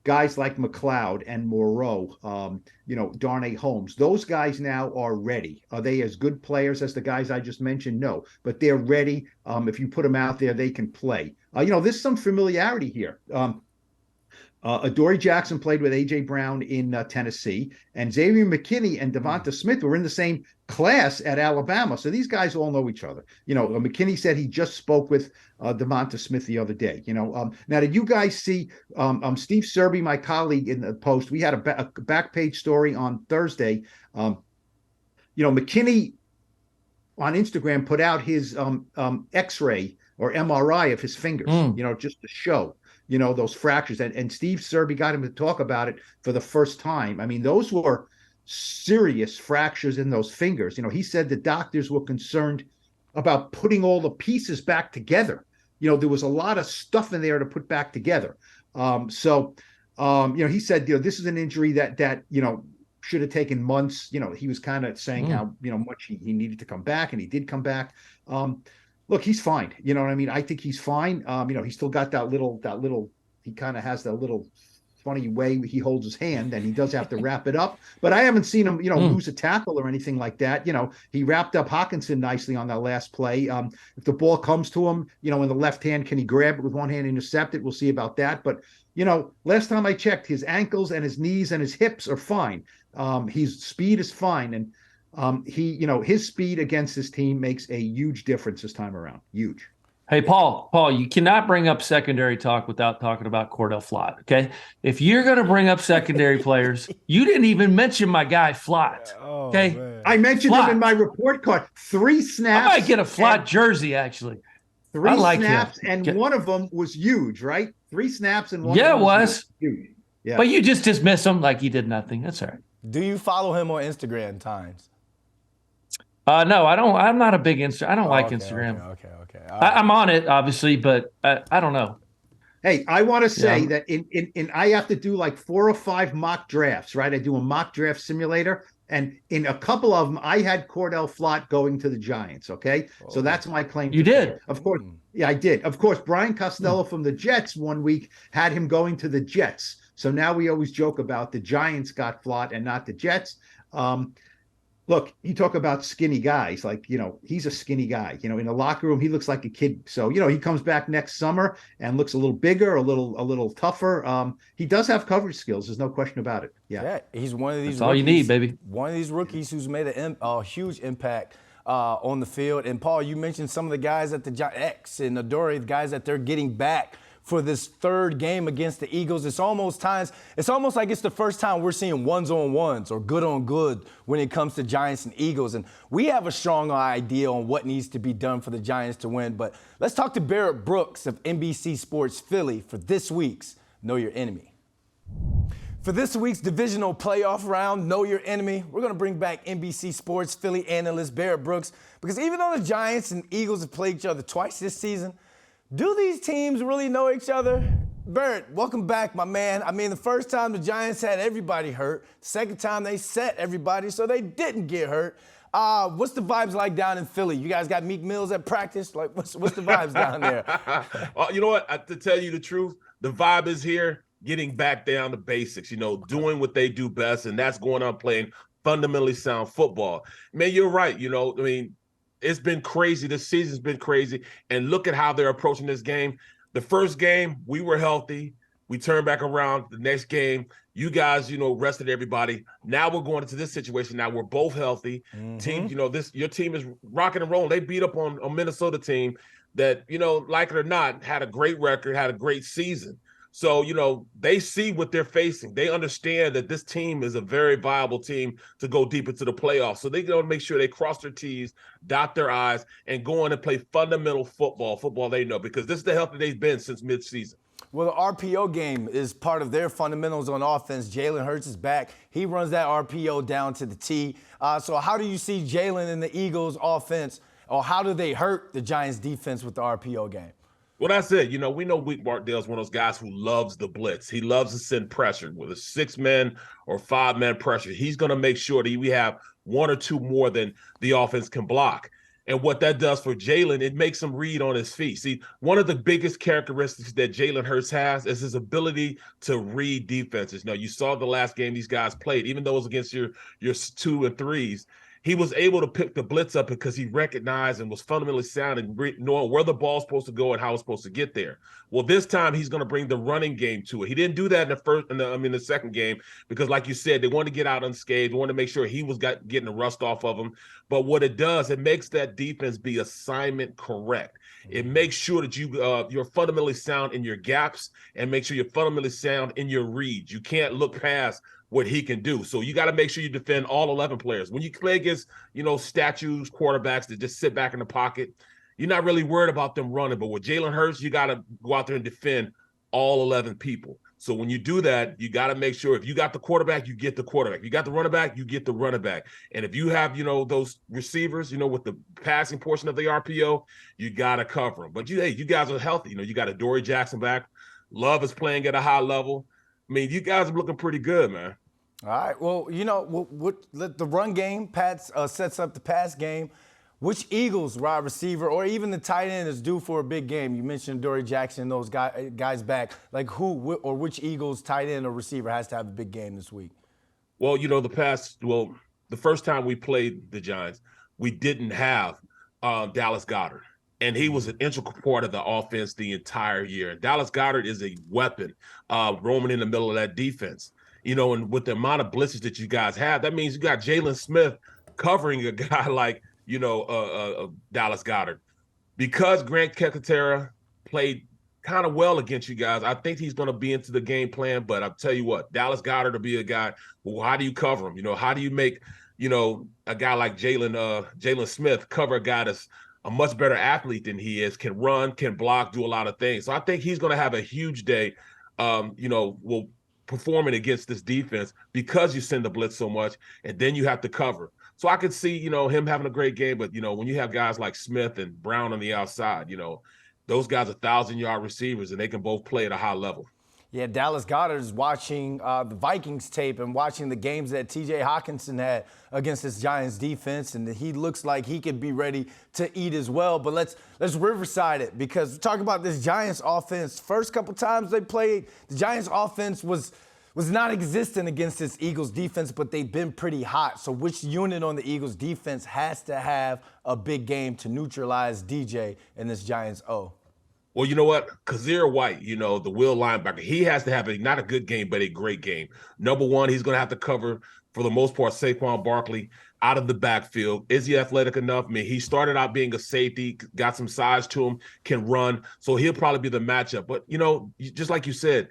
guys like McLeod and Moreau, Darnay Holmes, those guys now are ready. Are they as good players as the guys I just mentioned? No, but they're ready. If you put them out there, they can play. There's some familiarity here. Adoree Jackson played with A.J. Brown in Tennessee, and Xavier McKinney and Devonta Smith were in the same class at Alabama. So these guys all know each other. McKinney said he just spoke with Devonta Smith the other day. Now, did you guys see Steve Serby, my colleague in the Post? We had a back page story on Thursday. McKinney on Instagram put out his X-ray or MRI of his fingers, just to show, those fractures. And Steve Serby got him to talk about it for the first time. I mean, those were serious fractures in those fingers. He said the doctors were concerned about putting all the pieces back together. There was a lot of stuff in there to put back together. He said, this is an injury that should have taken months. He was kind of saying how, much he needed to come back, and he did come back. Look, he's fine. You know what I mean? I think he's fine. He still got that little, he kind of has that little funny way he holds his hand, and he does have to wrap it up. But I haven't seen him, lose a tackle or anything like that. He wrapped up Hawkinson nicely on that last play. If the ball comes to him, in the left hand, can he grab it with one hand and intercept it? We'll see about that. But, last time I checked, his ankles and his knees and his hips are fine. His speed is fine. And his speed against this team makes a huge difference this time around. Huge. Hey, Paul, you cannot bring up secondary talk without talking about Cordell Flott, okay? If you're going to bring up secondary players, you didn't even mention my guy Flott, okay? Man. I mentioned him in my report card. 3 snaps. I might get a Flott jersey, actually. 3 snaps, and one of them was huge, right? 3 snaps and one of them was huge. Yeah. But you just dismiss him like he did nothing. That's all right. Do you follow him on Instagram, Tynes? No, I don't. I'm not a big Instagram. I don't like Instagram. Okay. I'm on it, obviously, but I don't know. Hey, I want to say that in I have to do like 4 or 5 mock drafts, right? I do a mock draft simulator, and in a couple of them, I had Cordell Flott going to the Giants. Okay, so that's my claim. You did, of course. Yeah, I did. Of course, Brian Costello from the Jets one week had him going to the Jets. So now we always joke about the Giants got Flott and not the Jets. Look, you talk about skinny guys, like, he's a skinny guy. In the locker room, he looks like a kid. So, he comes back next summer and looks a little bigger, a little tougher. He does have coverage skills. There's no question about it. Yeah, he's one of these That's all you need, baby. One of these rookies who's made a huge impact on the field. And, Paul, you mentioned some of the guys at the X and Adoree, the guys that they're getting back for this 3rd game against the Eagles. It's almost like it's the first time we're seeing ones-on-ones or good-on-good when it comes to Giants and Eagles. And we have a strong idea on what needs to be done for the Giants to win. But let's talk to Barrett Brooks of NBC Sports Philly for this week's Know Your Enemy. For this week's divisional playoff round, Know Your Enemy, we're going to bring back NBC Sports Philly analyst Barrett Brooks, because even though the Giants and Eagles have played each other twice this season, do these teams really know each other? Barrett, welcome back, my man. I mean, the first time the Giants had everybody hurt. Second time they set everybody so they didn't get hurt. What's the vibes like down in Philly? You guys got Meek Mills at practice? Like, what's the vibes down there? Well, you know what? To tell you the truth, the vibe is here, getting back down to basics, doing what they do best, and that's going on playing fundamentally sound football. Man, you're right. It's been crazy. This season's been crazy. And look at how they're approaching this game. The first game, we were healthy. We turned back around. The next game, you guys, rested everybody. Now we're going into this situation. Now we're both healthy. Team, your team is rocking and rolling. They beat up on a Minnesota team that, like it or not, had a great record, had a great season. So, they see what they're facing. They understand that this team is a very viable team to go deep into the playoffs. So they're going to make sure they cross their T's, dot their I's, and go on and play fundamental football they know, because this is the healthy they've been since midseason. Well, the RPO game is part of their fundamentals on offense. Jalen Hurts is back. He runs that RPO down to the T. So how do you see Jalen and the Eagles offense, or how do they hurt the Giants defense with the RPO game? Well, that's it. We know Wink Martindale's one of those guys who loves the blitz. He loves to send pressure, whether 6-man or 5-man pressure. He's going to make sure that we have 1 or 2 more than the offense can block. And what that does for Jalen, it makes him read on his feet. See, one of the biggest characteristics that Jalen Hurts has is his ability to read defenses. Now, you saw the last game these guys played, even though it was against your 2 and 3s. he was able to pick the blitz up because he recognized and was fundamentally sound and knowing where the ball's supposed to go and how it's supposed to get there. Well, this time he's going to bring the running game to it. He didn't do that in the second game, because like you said, they wanted to get out unscathed. They wanted to make sure he was getting the rust off of him. But what it does, it makes that defense be assignment correct. It makes sure that you're fundamentally sound in your gaps, and make sure you're fundamentally sound in your reads. You can't look past what he can do. So you got to make sure you defend all 11 players. When you play against, statues, quarterbacks that just sit back in the pocket, you're not really worried about them running. But with Jalen Hurts, you got to go out there and defend all 11 people. So when you do that, you got to make sure if you got the quarterback, you get the quarterback. If you got the running back, you get the running back. And if you have, those receivers, with the passing portion of the RPO, you got to cover them. But you guys are healthy. You got a Dory Jackson back. Love is playing at a high level. I mean, you guys are looking pretty good, man. All right. Well, the run game, Pats sets up the pass game. Which Eagles wide receiver or even the tight end is due for a big game? You mentioned Dory Jackson, those guys back. Like who or which Eagles tight end or receiver has to have a big game this week? Well, the first time we played the Giants, we didn't have Dallas Goedert. And he was an integral part of the offense the entire year. And Dallas Goedert is a weapon roaming in the middle of that defense. And with the amount of blitzes that you guys have, that means you got Jalen Smith covering a guy like, Dallas Goedert. Because Grant Kekatera played kind of well against you guys, I think he's going to be into the game plan. But I'll tell you what, Dallas Goedert will be a guy. Well, how do you cover him? How do you make, a guy like Jalen Smith cover a guy that's a much better athlete than he is, can run, can block, do a lot of things. So I think he's going to have a huge day, performing against this defense because you send the blitz so much and then you have to cover. So I could see, him having a great game. But, when you have guys like Smith and Brown on the outside, those guys are 1,000-yard receivers and they can both play at a high level. Yeah, Dallas Goedert is watching the Vikings tape and watching the games that T.J. Hawkinson had against this Giants defense, and he looks like he could be ready to eat as well. But let's Riverside it, because we're talking about this Giants offense. First couple times they played, the Giants offense was non-existent against this Eagles defense, but they've been pretty hot. So which unit on the Eagles defense has to have a big game to neutralize DJ in this Giants O? Well, you know what? Kazir White, the will linebacker, he has to have not a good game, but a great game. Number one, he's going to have to cover, for the most part, Saquon Barkley out of the backfield. Is he athletic enough? I mean, he started out being a safety, got some size to him, can run. So he'll probably be the matchup. But, just like you said,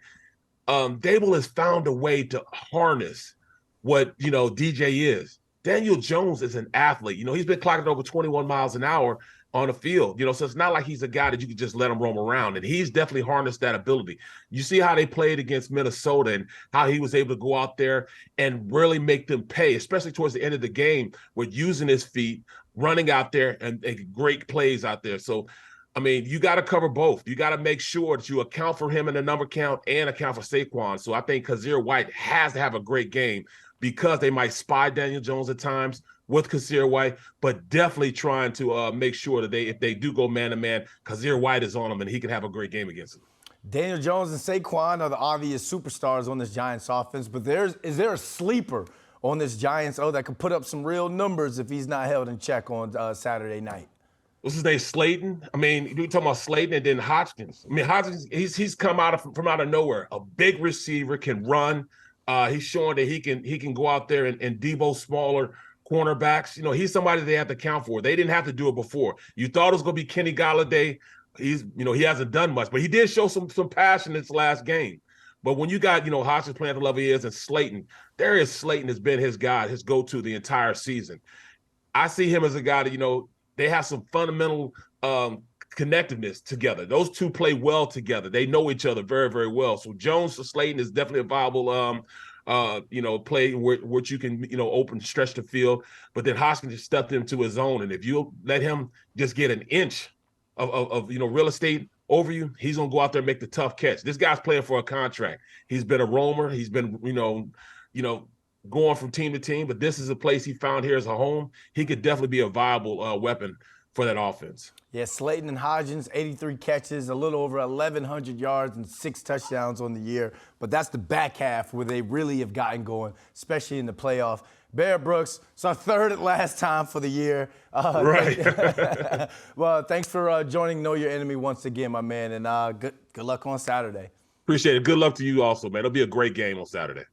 Dable has found a way to harness what, DJ is. Daniel Jones is an athlete. He's been clocking over 21 miles an hour on the field, so it's not like he's a guy that you can just let him roam around. And he's definitely harnessed that ability. You see how they played against Minnesota and how he was able to go out there and really make them pay, especially towards the end of the game with using his feet, running out there and great plays out there. So, I mean, you got to cover both. You got to make sure that you account for him in the number count and account for Saquon. So I think Kazir White has to have a great game, because they might spy Daniel Jones at times with Kazir White, but definitely trying to make sure that if they do go man-to-man, Kazir White is on him and he can have a great game against him. Daniel Jones and Saquon are the obvious superstars on this Giants offense, but is there a sleeper on this Giants that can put up some real numbers if he's not held in check on Saturday night? What's his name? Slayton. I mean, you're talking about Slayton and then Hodgkins. I mean, Hodgkins, he's come from out of nowhere. A big receiver, can run. He's showing that he can go out there and Debo smaller cornerbacks. He's somebody they have to count for. They didn't have to do it before. You thought it was going to be Kenny Golladay. He hasn't done much, but he did show some passion in this last game. But when you got, Hodgkins playing at the level he is, and Slayton, Darius Slayton has been his guy, his go-to the entire season. I see him as a guy that, they have some fundamental connectiveness together. Those two play well together. They know each other very, very well. So Jones to Slayton is definitely a viable play where you can, open, stretch the field. But then Hoskins just stepped into his own. And if you let him just get an inch of real estate over you, he's going to go out there and make the tough catch. This guy's playing for a contract. He's been a roamer. He's been, going from team to team. But this is a place he found here as a home. He could definitely be a viable weapon for that offense. Yeah, Slayton and Hodgins, 83 catches, a little over 1,100 yards and 6 touchdowns on the year. But that's the back half where they really have gotten going, especially in the playoff Barrett Brooks, it's our third and last time for the year. Right. Well, thanks for joining Know Your Enemy once again, my man, and good luck on Saturday. Appreciate it. Good luck to you also, man. It'll be a great game on Saturday.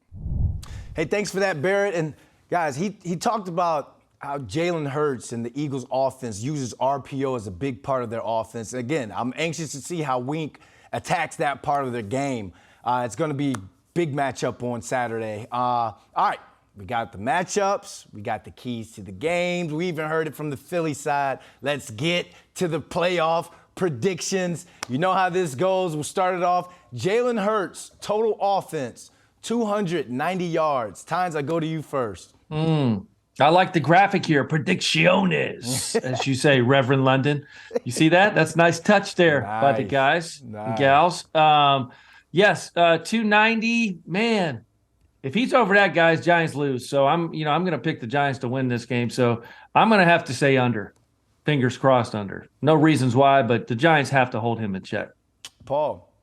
Hey, thanks for that, Barrett. And guys, he talked about how Jalen Hurts and the Eagles offense uses RPO as a big part of their offense. Again, I'm anxious to see how Wink attacks that part of their game. It's going to be a big matchup on Saturday. All right, we got the matchups. We got the keys to the games. We even heard it from the Philly side. Let's get to the playoff predictions. You know how this goes. We'll start it off. Jalen Hurts, total offense, 290 yards. Tynes, I go to you first. I like the graphic here. Predicciones, as you say, Reverend London. You see that? That's a nice touch there by the guys and gals. Yes, 290. Man, if he's over that, guys, Giants lose. So I'm going to pick the Giants to win this game. So I'm going to have to say under. Fingers crossed under. No reasons why, but the Giants have to hold him in check. Paul.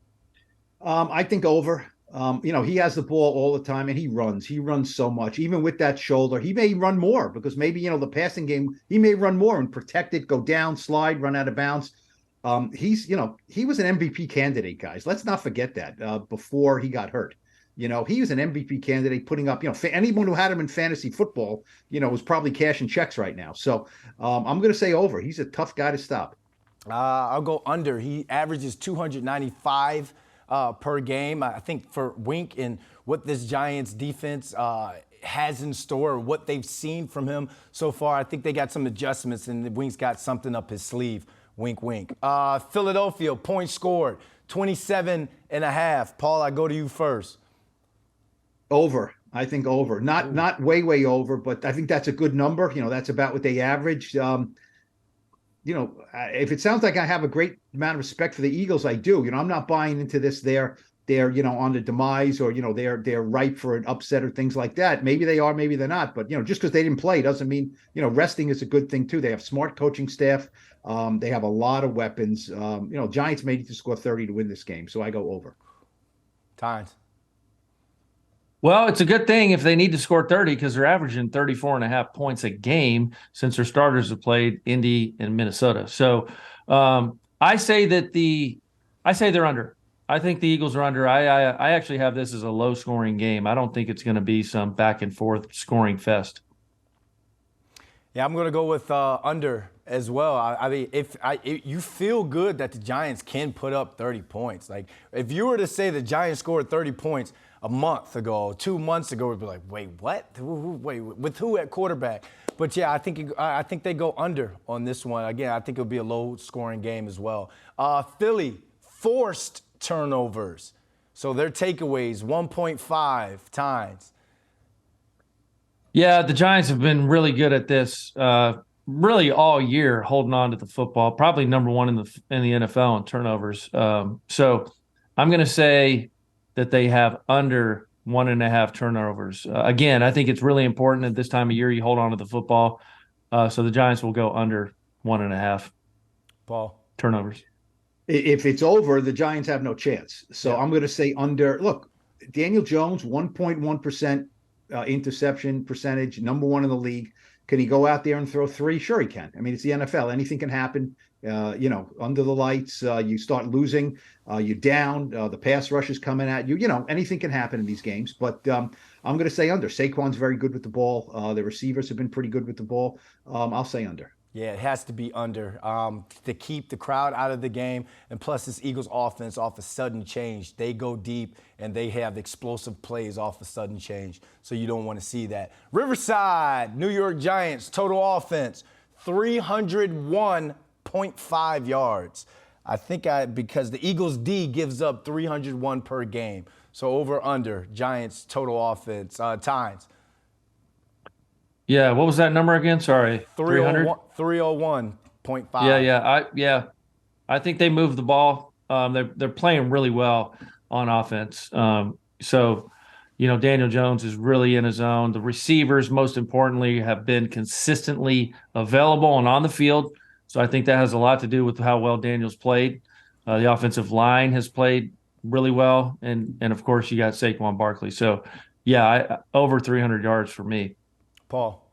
I think over. He has the ball all the time and he runs. He runs so much. Even with that shoulder, he may run more because maybe, the passing game, he may run more and protect it, go down, slide, run out of bounds. He was an MVP candidate, guys. Let's not forget that before he got hurt. He was an MVP candidate putting up, anyone who had him in fantasy football, was probably cashing checks right now. So I'm going to say over. He's a tough guy to stop. I'll go under. He averages 295 per game. I think for Wink and what this Giants defense has in store, what they've seen from him so far, I think they got some adjustments and Wink's got something up his sleeve. Wink, wink. Philadelphia, points scored, 27.5. Paul, I go to you first. Over. I think over. Not way over, but I think that's a good number. That's about what they averaged. If it sounds like I have a great amount of respect for the Eagles, I do. I'm not buying into this. They're on the demise or, they're ripe for an upset or things like that. Maybe they are, maybe they're not. But, just because they didn't play doesn't mean, resting is a good thing, too. They have smart coaching staff. They have a lot of weapons. Giants may need to score 30 to win this game. So I go over. Tynes. Well, it's a good thing if they need to score 30 because they're averaging 34.5 points a game since their starters have played Indy and Minnesota. So I say they're under. I think the Eagles are under. I actually have this as a low-scoring game. I don't think it's going to be some back-and-forth scoring fest. Yeah, I'm going to go with under as well. I mean, if you feel good that the Giants can put up 30 points. Like, if you were to say the Giants scored 30 points a month ago, 2 months ago, we'd be like, wait, what? Wait, with who at quarterback? But yeah, I think they go under on this one. Again, I think it'll be a low-scoring game as well. Philly, forced turnovers. So their takeaways, 1.5 times. Yeah, the Giants have been really good at this really all year, holding on to the football. Probably number one in the NFL in turnovers. So I'm going to say that they have under 1.5 turnovers. Again, I think it's really important at this time of year you hold on to the football. So the Giants will go under 1.5 Paul. turnovers. If it's over, the Giants have no chance. So I'm going to say under. Look, Daniel Jones, 1.1% interception percentage, number one in the league. Can he go out there and throw 3? Sure he can. I mean, it's the NFL. Anything can happen. Under the lights, you start losing, you're down, the pass rush is coming at you. Anything can happen in these games. But I'm going to say under. Saquon's very good with the ball. The receivers have been pretty good with the ball. I'll say under. Yeah, it has to be under to keep the crowd out of the game. And plus, this Eagles offense off a sudden change. They go deep, and they have explosive plays off a sudden change. So you don't want to see that. Riverside, New York Giants, total offense, 301.5 yards. I think because the Eagles D gives up 301 per game. So over under, Giants total offense. Tynes. Yeah, what was that number again? Sorry, 301.5. I think they move the ball. They're playing really well on offense. So, Daniel Jones is really in his zone. The receivers, most importantly, have been consistently available and on the field. So I think that has a lot to do with how well Daniel's played. The offensive line has played really well, and of course you got Saquon Barkley. So, over 300 yards for me. Paul.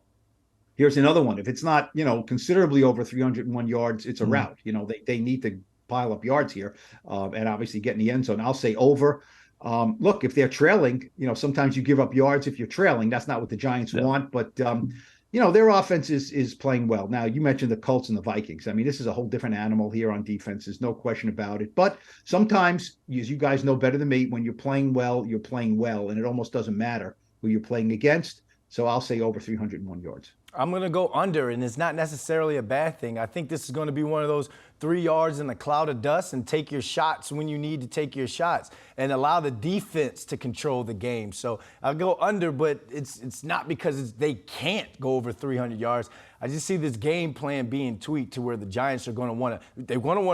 Here's another one. If it's not, considerably over 301 yards, it's a rout. They need to pile up yards here and obviously get in the end zone. I'll say over. Look, if they're trailing, sometimes you give up yards if you're trailing. That's not what the Giants want, but their offense is playing well. Now, you mentioned the Colts and the Vikings. I mean, this is a whole different animal here on defense. There's no question about it. But sometimes, as you guys know better than me, when you're playing well, and it almost doesn't matter who you're playing against. So I'll say over 301 yards. I'm going to go under, and it's not necessarily a bad thing. I think this is going to be one of those 3 yards in a cloud of dust and take your shots when you need to take your shots and allow the defense to control the game. So I'll go under, but it's not because they can't go over 300 yards. I just see this game plan being tweaked to where the Giants are going to want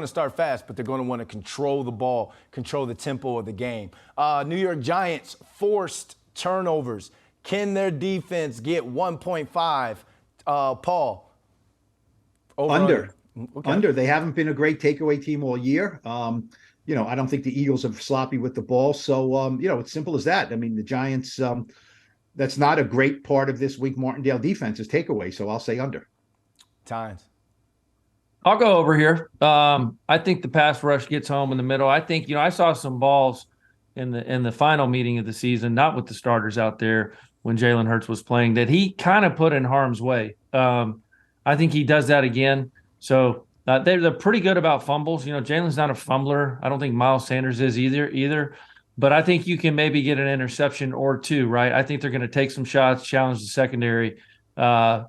to start fast, but they're going to want to control the ball, control the tempo of the game. New York Giants forced turnovers. Can their defense get 1.5? Paul? Under. Okay. Under. They haven't been a great takeaway team all year. I don't think the Eagles are sloppy with the ball. So, it's simple as that. I mean, the Giants, that's not a great part of this week Martindale defense is takeaway. So I'll say under. Tynes. I'll go over here. I think the pass rush gets home in the middle. I think, I saw some balls in the final meeting of the season, not with the starters out there when Jalen Hurts was playing, that he kind of put in harm's way. I think he does that again. So they're pretty good about fumbles. Jalen's not a fumbler. I don't think Miles Sanders is either. But I think you can maybe get an interception or two, right? I think they're going to take some shots, challenge the secondary. I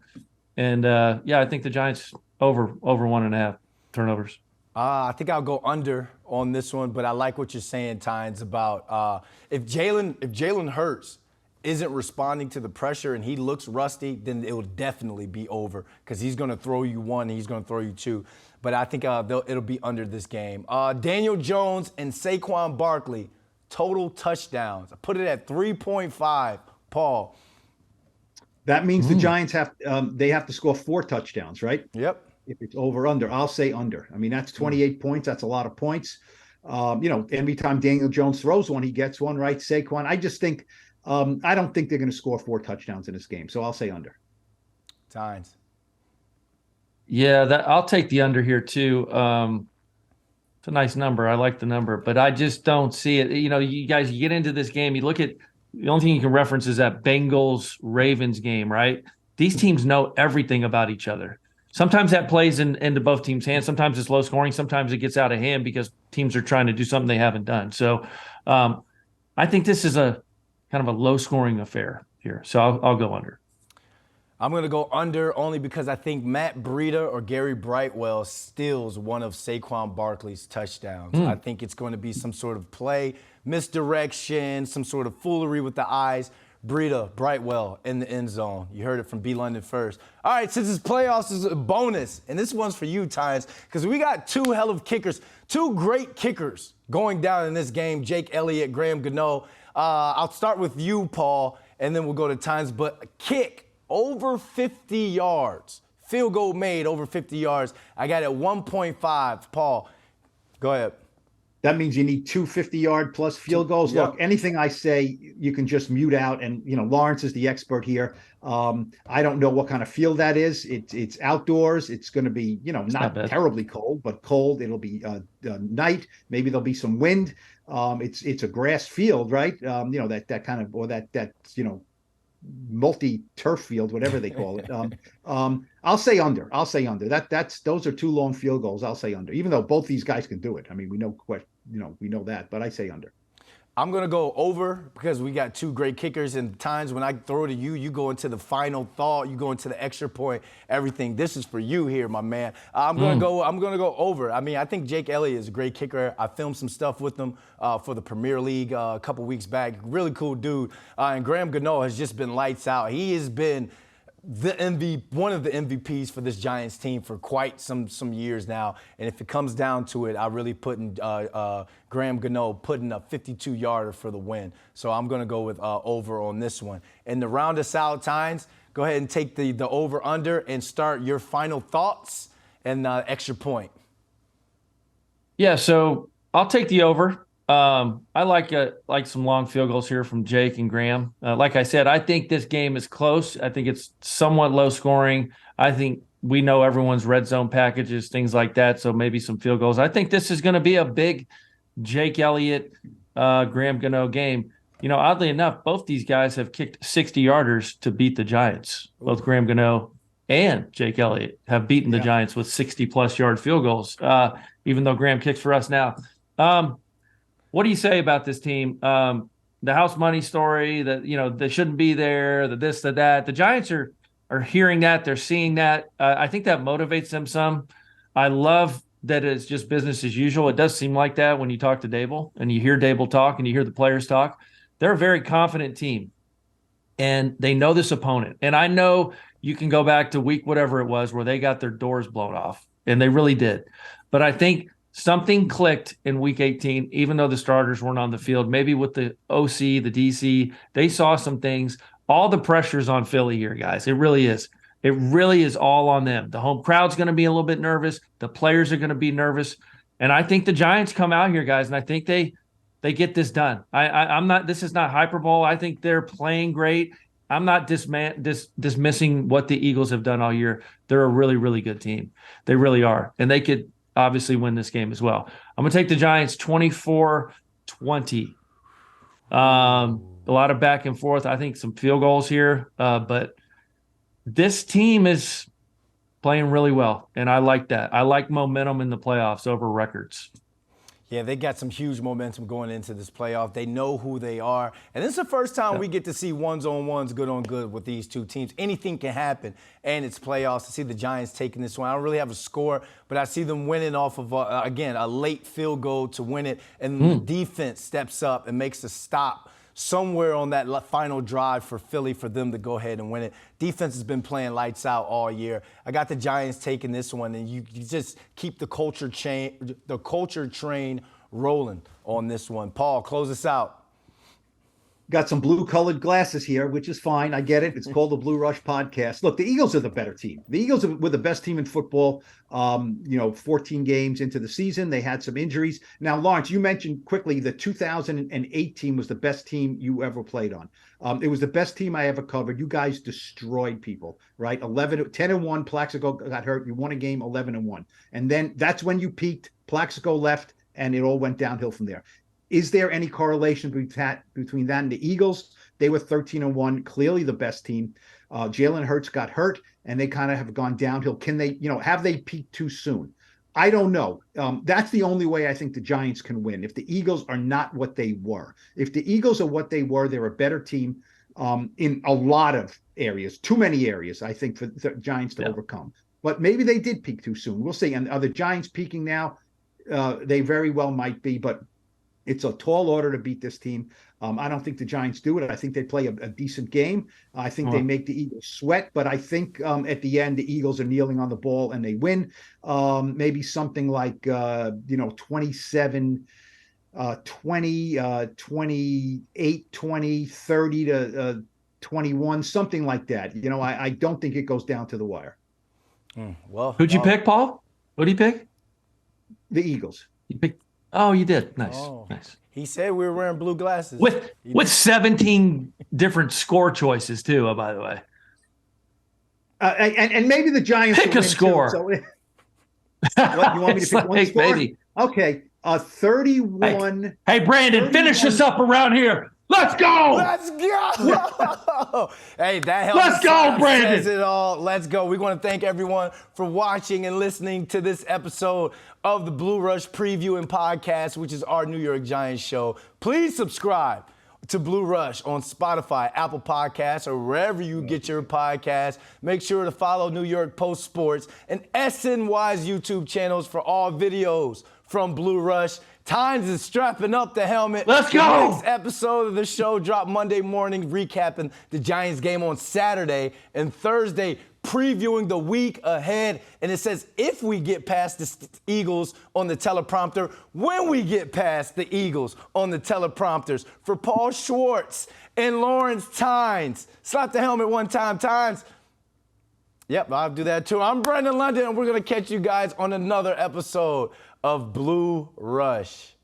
think the Giants over 1.5 turnovers. I think I'll go under on this one, but I like what you're saying, Tynes, about if Jalen Hurts isn't responding to the pressure and he looks rusty, then it will definitely be over because he's going to throw you one and he's going to throw you two. But I think it'll be under this game. Daniel Jones and Saquon Barkley, total touchdowns. I put it at 3.5. Paul. That means the Giants have to score 4 touchdowns, right? Yep. If it's over under, I'll say under. I mean, that's 28 points. That's a lot of points. Every time Daniel Jones throws one, he gets one, right? Saquon. I just think I don't think they're going to score 4 touchdowns in this game, so I'll say under. Tynes. Yeah, I'll take the under here too. It's a nice number. I like the number, but I just don't see it. You guys, you get into this game, you look at the only thing you can reference is that Bengals-Ravens game, right? These teams know everything about each other. Sometimes that plays into both teams' hands. Sometimes it's low scoring. Sometimes it gets out of hand because teams are trying to do something they haven't done. So I think this is a kind of a low-scoring affair here. So I'll go under. I'm going to go under only because I think Matt Breida or Gary Brightwell steals one of Saquon Barkley's touchdowns. I think it's going to be some sort of play, misdirection, some sort of foolery with the eyes. Breida, Brightwell in the end zone. You heard it from B. London first. All right, since it's playoffs, is a bonus. And this one's for you, Tynes, because we got 2 hell of kickers, 2 great kickers going down in this game, Jake Elliott, Graham Gano. I'll start with you, Paul, and then we'll go to Tynes. But a kick over 50 yards, field goal made over 50 yards. I got it 1.5. Paul, go ahead. That means you need 2 50-yard plus field goals. Yep. Look, anything I say, you can just mute out. And, Lawrence is the expert here. I don't know what kind of field that is. It's outdoors. It's going to be, not terribly cold, but cold. It'll be night. Maybe there'll be some wind. It's a grass field, right? That kind of, or that multi-turf field, whatever they call it. I'll say under. Those are 2 long field goals. I'll say under, even though both these guys can do it. I mean, we know that, but I say under. I'm going to go over because we got 2 great kickers, and times when I throw to you, you go into the final thought, you go into the extra point, everything. This is for you here, my man. I'm going to go over. I mean, I think Jake Elliott is a great kicker. I filmed some stuff with him for the Premier League a couple weeks back. Really cool dude. And Graham Gano has just been lights out. He has been one of the MVPs for this Giants team for quite some years now. And if it comes down to it, I really put in Graham Gano putting a 52-yarder for the win. So I'm going to go with over on this one. And to round us out, Tynes, go ahead and take the over-under and start your final thoughts and extra point. Yeah, so I'll take the over. I like some long field goals here from Jake and Graham. Like I said, I think this game is close. I think it's somewhat low scoring. I think we know everyone's red zone packages, things like that. So maybe some field goals. I think this is going to be a big Jake Elliott, Graham Gano game. You know, oddly enough, both these guys have kicked 60-yarders to beat the Giants. Both Graham Gano and Jake Elliott have beaten the Giants with 60-plus yard field goals, even though Graham kicks for us now. What do you say about this team? The house money story that, you know, they shouldn't be there, the this, the that. The Giants are hearing that. They're seeing that. I think that motivates them some. I love that it's just business as usual. It does seem like that when you talk to Dable and you hear Dable talk and you hear the players talk. They're a very confident team, and they know this opponent. And I know you can go back to week whatever it was where they got their doors blown off, and they really did. But I think something clicked in week 18, even though the starters weren't on the field. Maybe with the OC, the DC, they saw some things. All the pressure's on Philly here, guys. It really is. It really is all on them. The home crowd's going to be a little bit nervous. The players are going to be nervous. And I think the Giants come out here, guys, and I think they get this done. I'm not. This is not hyperbole. I think they're playing great. I'm not dismissing what the Eagles have done all year. They're a really, really good team. They really are. And they could obviously win this game as well. I'm going to take the Giants 24-20. A lot of back and forth. I think some field goals here. But this team is playing really well, and I like that. I like momentum in the playoffs over records. Yeah, they got some huge momentum going into this playoff. They know who they are. And this is the first time we get to see ones-on-ones, good-on-good with these two teams. Anything can happen, and it's playoffs. To see the Giants taking this one, I don't really have a score, but I see them winning off of, again, a late field goal to win it. And the defense steps up and makes a stop somewhere on that final drive for Philly for them to go ahead and win it. Defense has been playing lights out all year. I got the Giants taking this one, and you just keep the culture train rolling on this one. Paul, close us out. Got some blue-colored glasses here, which is fine. I get it. It's called the Blue Rush Podcast. Look, the Eagles are the better team. The Eagles were the best team in football. 14 games into the season, they had some injuries. Now, Lawrence, you mentioned quickly the 2008 team was the best team you ever played on. It was the best team I ever covered. You guys destroyed people, right? 10-1. Plaxico got hurt. You won a game 11-1, and then that's when you peaked. Plaxico left, and it all went downhill from there. Is there any correlation between that and the Eagles? They were 13-1, clearly the best team. Jalen Hurts got hurt, and they kind of have gone downhill. Can they, have they peaked too soon? I don't know. That's the only way I think the Giants can win. If the Eagles are not what they were. If the Eagles are what they were, they're a better team in a lot of areas, too many areas, I think, for the Giants to overcome. But maybe they did peak too soon. We'll see. And are the Giants peaking now? They very well might be, but it's a tall order to beat this team. I don't think the Giants do it. I think they play a decent game. I think they make the Eagles sweat, but I think at the end, the Eagles are kneeling on the ball and they win. Maybe something like, 27, 20, 28, 20, 30 to 21, something like that. I don't think it goes down to the wire. Well, who'd you pick, Paul? What do you pick? The Eagles. You picked. Oh, you did. Nice. Nice. He said we were wearing blue glasses. With 17 different score choices, too, by the way. And maybe the Giants pick a score. Too, so what, you want me to pick one score? Maybe. Okay. 31. Hey, Brandon, 31. Finish us up around here. Let's go. Let's go. Hey, that helps. Let's go, Brandon. Says it all. Let's go. We want to thank everyone for watching and listening to this episode of the Blue Rush Preview and Podcast, which is our New York Giants show. Please subscribe to Blue Rush on Spotify, Apple Podcasts, or wherever you get your podcasts. Make sure to follow New York Post Sports and SNY's YouTube channels for all videos from Blue Rush. Tynes is strapping up the helmet. Let's go. The next episode of the show dropped Monday morning, recapping the Giants game on Saturday, and Thursday previewing the week ahead. And it says if we get past the Eagles on the teleprompter, when we get past the Eagles on the teleprompters. For Paul Schwartz and Lawrence Tynes. Slap the helmet one time, Tynes. Yep, I'll do that too. I'm Brendan London, and we're going to catch you guys on another episode of Blue Rush.